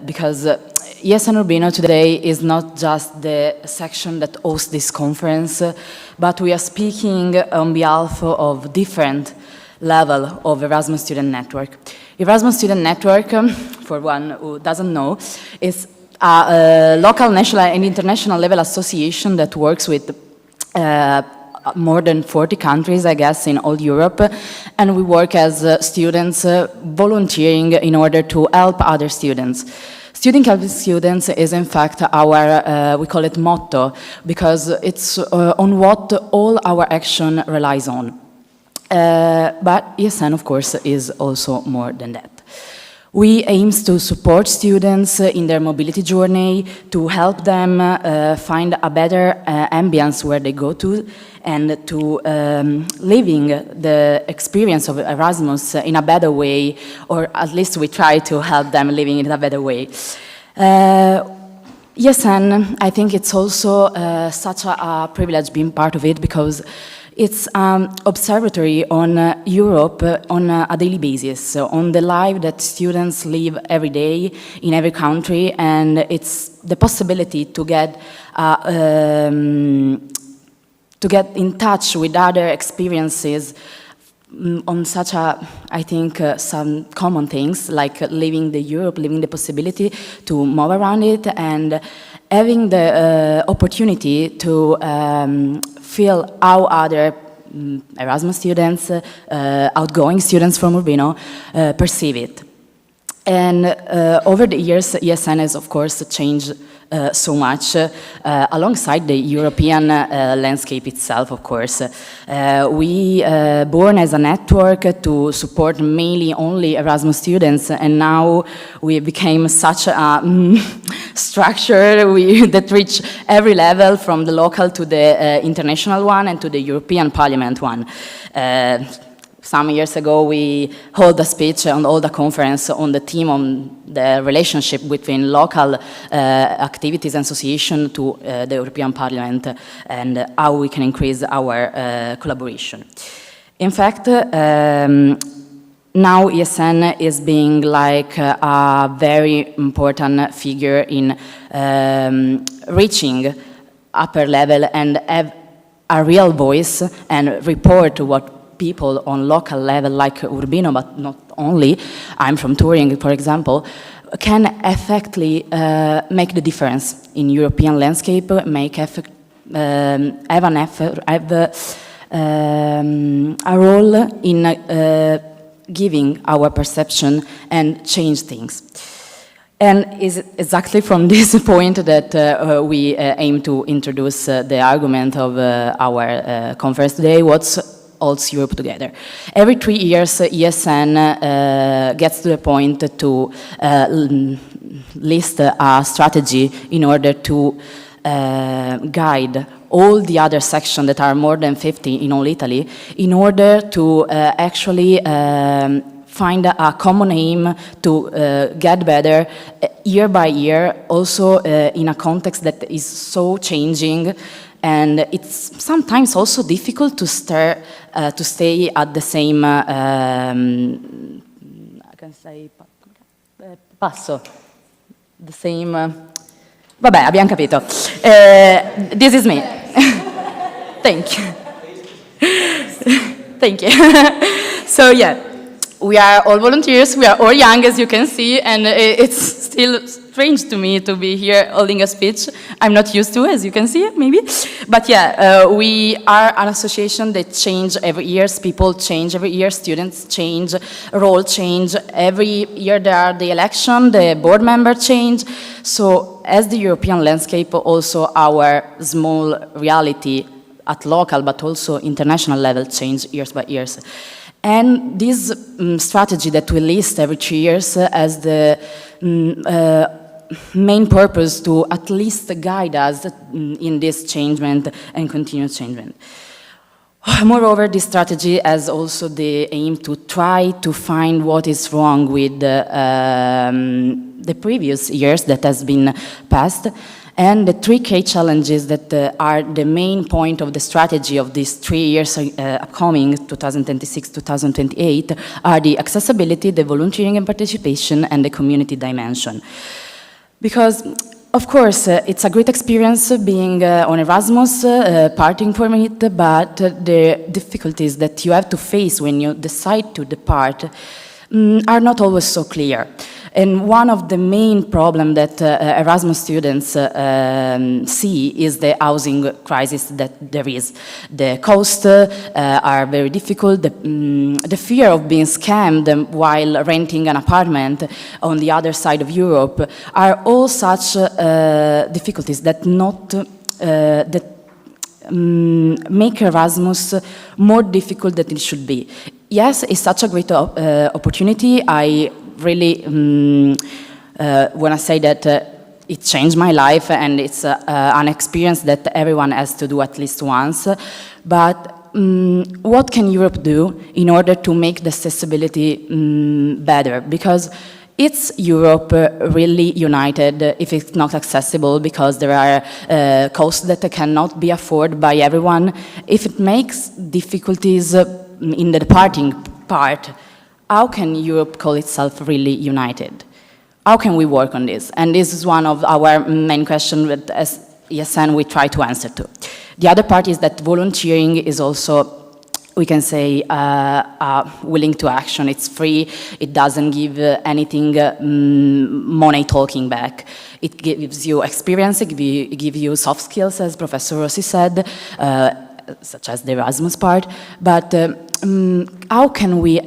because ESN Urbino today is not just the section that hosts this conference, but we are speaking on behalf of different level of Erasmus Student Network. Erasmus Student Network, for one who doesn't know, is a local, national, and international level association that works with more than 40 countries, I guess, in all Europe. And we work as students volunteering in order to help other students. Student helping students is, in fact, our, we call it motto, because it's on what all our action relies on. But ESN, of course, is also more than that. We aim to support students in their mobility journey, to help them find a better ambience where they go to, and to living the experience of Erasmus in a better way, or at least we try to help them living in a better way. ESN, I think it's also such a privilege being part of it, because it's an observatory on Europe on a daily basis, on the life that students live every day in every country, and it's the possibility to get in touch with other experiences on such a, I think, some common things, like living the Europe, living the possibility to move around it, and having the opportunity to feel how other Erasmus students, outgoing students from Urbino, perceive it. And over the years, ESN has, of course, changed so much, alongside the European landscape itself, of course. We born as a network to support mainly only Erasmus students, and now we became such a structure that reach every level, from the local to the international one and to the European Parliament one. Some years ago, we held a speech on all the conference on the theme on the relationship between local activities and association to the European Parliament, and how we can increase our collaboration. In fact, now ESN is being like a very important figure in reaching upper level and have a real voice and report what people on local level like Urbino, but not only, I'm from Turin, for example, can effectively make the difference in European landscape, have a role in giving our perception and change things. And it's exactly from this point that we aim to introduce the argument of our conference today, what's holds Europe together. Every 3 years, ESN gets to the point to list a strategy in order to guide all the other sections that are more than 50 in all Italy, in order to actually find a common aim to get better year by year, also in a context that is so changing. And it's sometimes also difficult to stay at the same, I can say, passo, the same, vabbè, abbiamo capito. This is me. Thank you. Thank you. So yeah, we are all volunteers, we are all young, as you can see, and it's still strange to me to be here holding a speech. I'm not used to, as you can see, maybe. But yeah, we are an association that change every year, people change every year, students change, role change. Every year there are the election, the board member change. So as the European landscape, also our small reality at local, but also international level change years by years. And this strategy that we list every 3 years as the main purpose to at least guide us in this changement and continuous changement. Moreover, this strategy has also the aim to try to find what is wrong with the previous years that has been passed, and the 3 key challenges that are the main point of the strategy of these 3 years upcoming, 2026-2028, are the accessibility, the volunteering and participation, and the community dimension. Because, of course, it's a great experience being on Erasmus, partying for it, but the difficulties that you have to face when you decide to depart are not always so clear. And one of the main problems that Erasmus students see is the housing crisis that there is. The costs are very difficult. The fear of being scammed while renting an apartment on the other side of Europe are all such difficulties that make Erasmus more difficult than it should be. Yes, it's such a great opportunity. I really want to say that it changed my life, and it's an experience that everyone has to do at least once. But what can Europe do in order to make the accessibility better? Because it's Europe really united if it's not accessible, because there are costs that cannot be afforded by everyone. If it makes difficulties in the departing part, how can Europe call itself really united? How can we work on this? And this is one of our main questions that as ESN we try to answer to. The other part is that volunteering is also, we can say, willing to action. It's free. It doesn't give anything money talking back. It gives you experience. It gives you soft skills, as Professor Rossi said, such as the Erasmus part. But how can we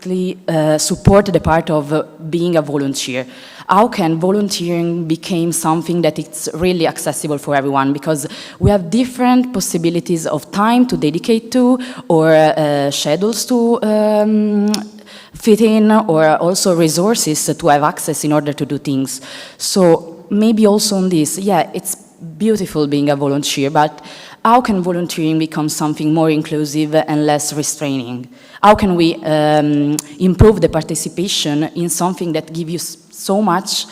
exactly support the part of being a volunteer? How can volunteering become something that it's really accessible for everyone? Because we have different possibilities of time to dedicate to, or schedules to fit in, or also resources to have access in order to do things. So maybe also on this, yeah, it's beautiful being a volunteer, but how can volunteering become something more inclusive and less restraining? How can we improve the participation in something that gives you so much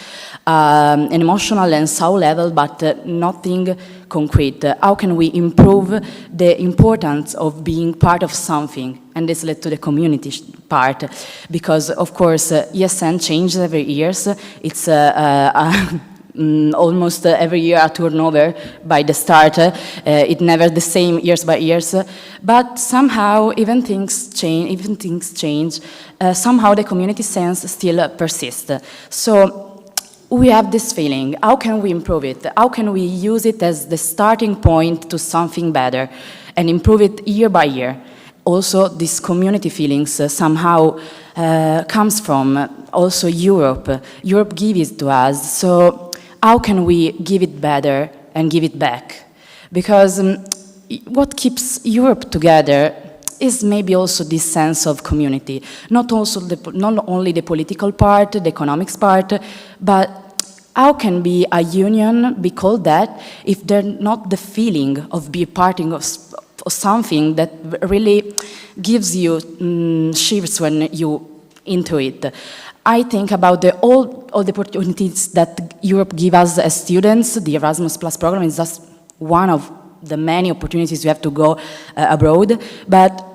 an emotional and soul level, but nothing concrete? How can we improve the importance of being part of something? And this led to the community part, because of course ESN changes every year. It's almost every year a turnover by the start. It never the same years by years, but somehow even things change. Somehow the community sense still persists. So we have this feeling. How can we improve it? How can we use it as the starting point to something better and improve it year by year? Also, these community feelings somehow comes from also Europe. Europe gives it to us. So how can we give it better and give it back? Because what keeps Europe together is maybe also this sense of community. Not only the political part, the economics part, but how can be a union be called that if they're not the feeling of being part of something that really gives you shivers when you into it? I think about all the opportunities that Europe gives us as students. The Erasmus Plus program is just one of the many opportunities you have to go abroad. But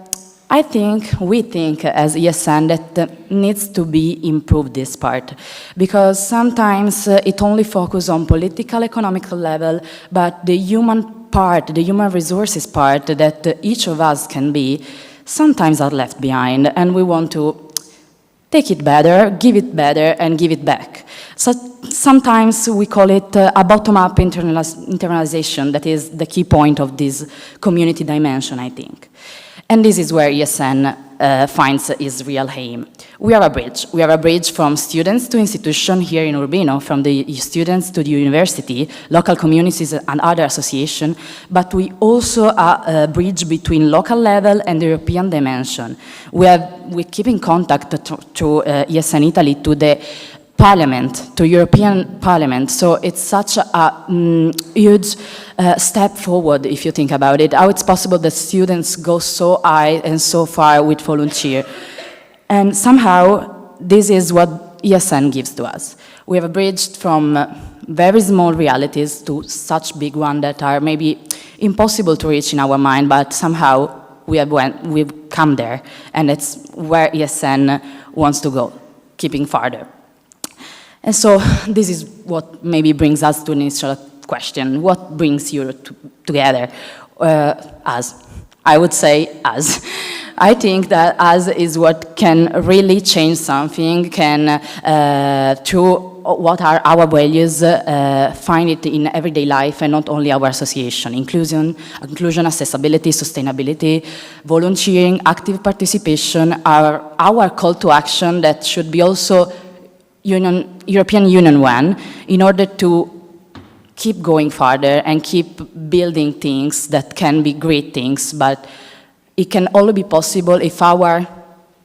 we think as ESN that needs to be improved this part. Because sometimes it only focuses on political, economical level, but the human part, the human resources part that each of us can be, sometimes are left behind. And we want to take it better, and give it back. So sometimes we call it a bottom-up internalization. That is the key point of this community dimension, I think. And this is where ESN finds its real aim. We are a bridge. We are a bridge from students to institution here in Urbino, from the students to the university, local communities and other associations, but we also are a bridge between local level and the European dimension. We keep in contact to ESN Italy, to the Parliament, to European Parliament. So it's such a huge step forward if you think about it. How it's possible that students go so high and so far with volunteer. And somehow this is what ESN gives to us. We have a bridge from very small realities to such big ones that are maybe impossible to reach in our mind, but somehow we've come there, and it's where ESN wants to go, keeping farther. And so this is what maybe brings us to an initial question. What brings Europe together? Us. I would say us. I think that us is what can really change something, can, through what are our values, find it in everyday life and not only our association. Inclusion, accessibility, sustainability, volunteering, active participation are our call to action that should be also European Union one, in order to keep going farther and keep building things that can be great things, but it can only be possible if our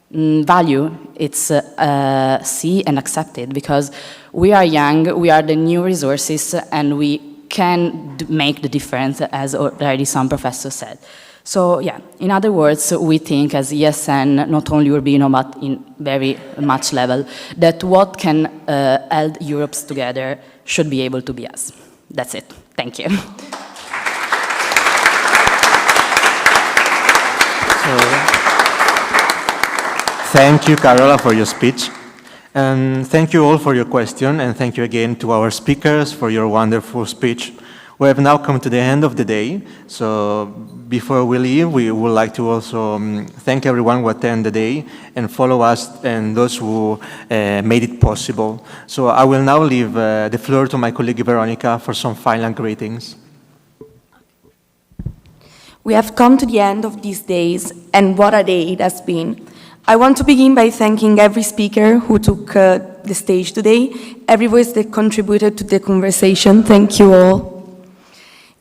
value it's see and accepted, because we are young, we are the new resources, and we can make the difference, as already some professors said. So yeah, in other words, we think as ESN, not only Urbino, but in very much level, that what can hold Europe together should be able to be us. That's it. Thank you. Thank you, Carola, for your speech. And thank you all for your question, and thank you again to our speakers for your wonderful speech. We have now come to the end of the day, so before we leave, we would like to also thank everyone who attended the day and follow us and those who made it possible. So I will now leave the floor to my colleague Veronica for some final greetings. We have come to the end of these days, and what a day it has been. I want to begin by thanking every speaker who took the stage today, every voice that contributed to the conversation. Thank you all.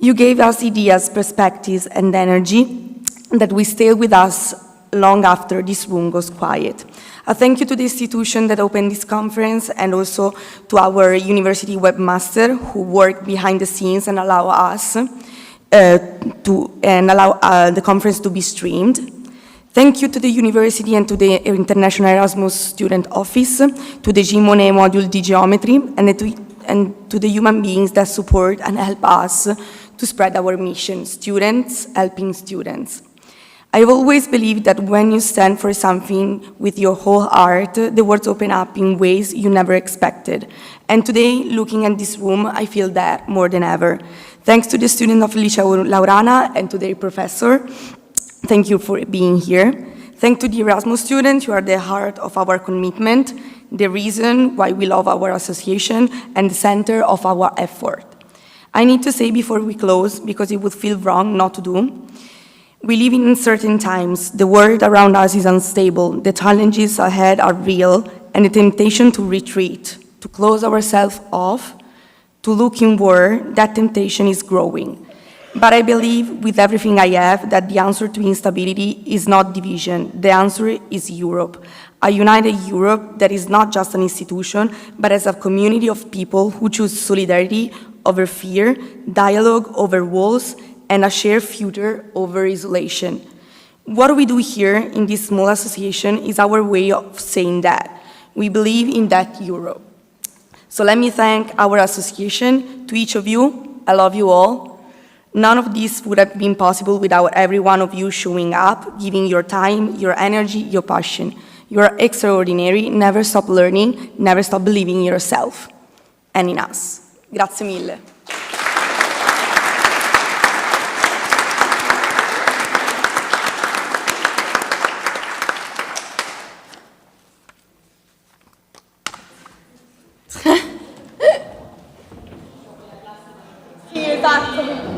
You gave us ideas, perspectives, and energy that will stay with us long after this room goes quiet. A thank you to the institution that opened this conference and also to our university webmaster who worked behind the scenes and allow us the conference to be streamed. Thank you to the university and to the International Erasmus Student Office, to the Jean Monnet module D Geometry, and to the human beings that support and help us to spread our mission, students helping students. I've always believed that when you stand for something with your whole heart, the words open up in ways you never expected. And today, looking at this room, I feel that more than ever. Thanks to the students of Liceo Laurana and to their professor. Thank you for being here. Thanks to the Erasmus students, you are the heart of our commitment, the reason why we love our association, and the center of our effort. I need to say before we close, because it would feel wrong not to do, we live in uncertain times. The world around us is unstable. The challenges ahead are real, and the temptation to retreat, to close ourselves off, to look inward, that temptation is growing. But I believe with everything I have that the answer to instability is not division. The answer is Europe. A united Europe that is not just an institution, but as a community of people who choose solidarity over fear, dialogue over walls, and a shared future over isolation. What we do here in this small association is our way of saying that. We believe in that Europe. So let me thank our association, to each of you. I love you all. None of this would have been possible without every one of you showing up, giving your time, your energy, your passion. You are extraordinary. Never stop learning, never stop believing in yourself and in us. Grazie mille. Sì, esatto.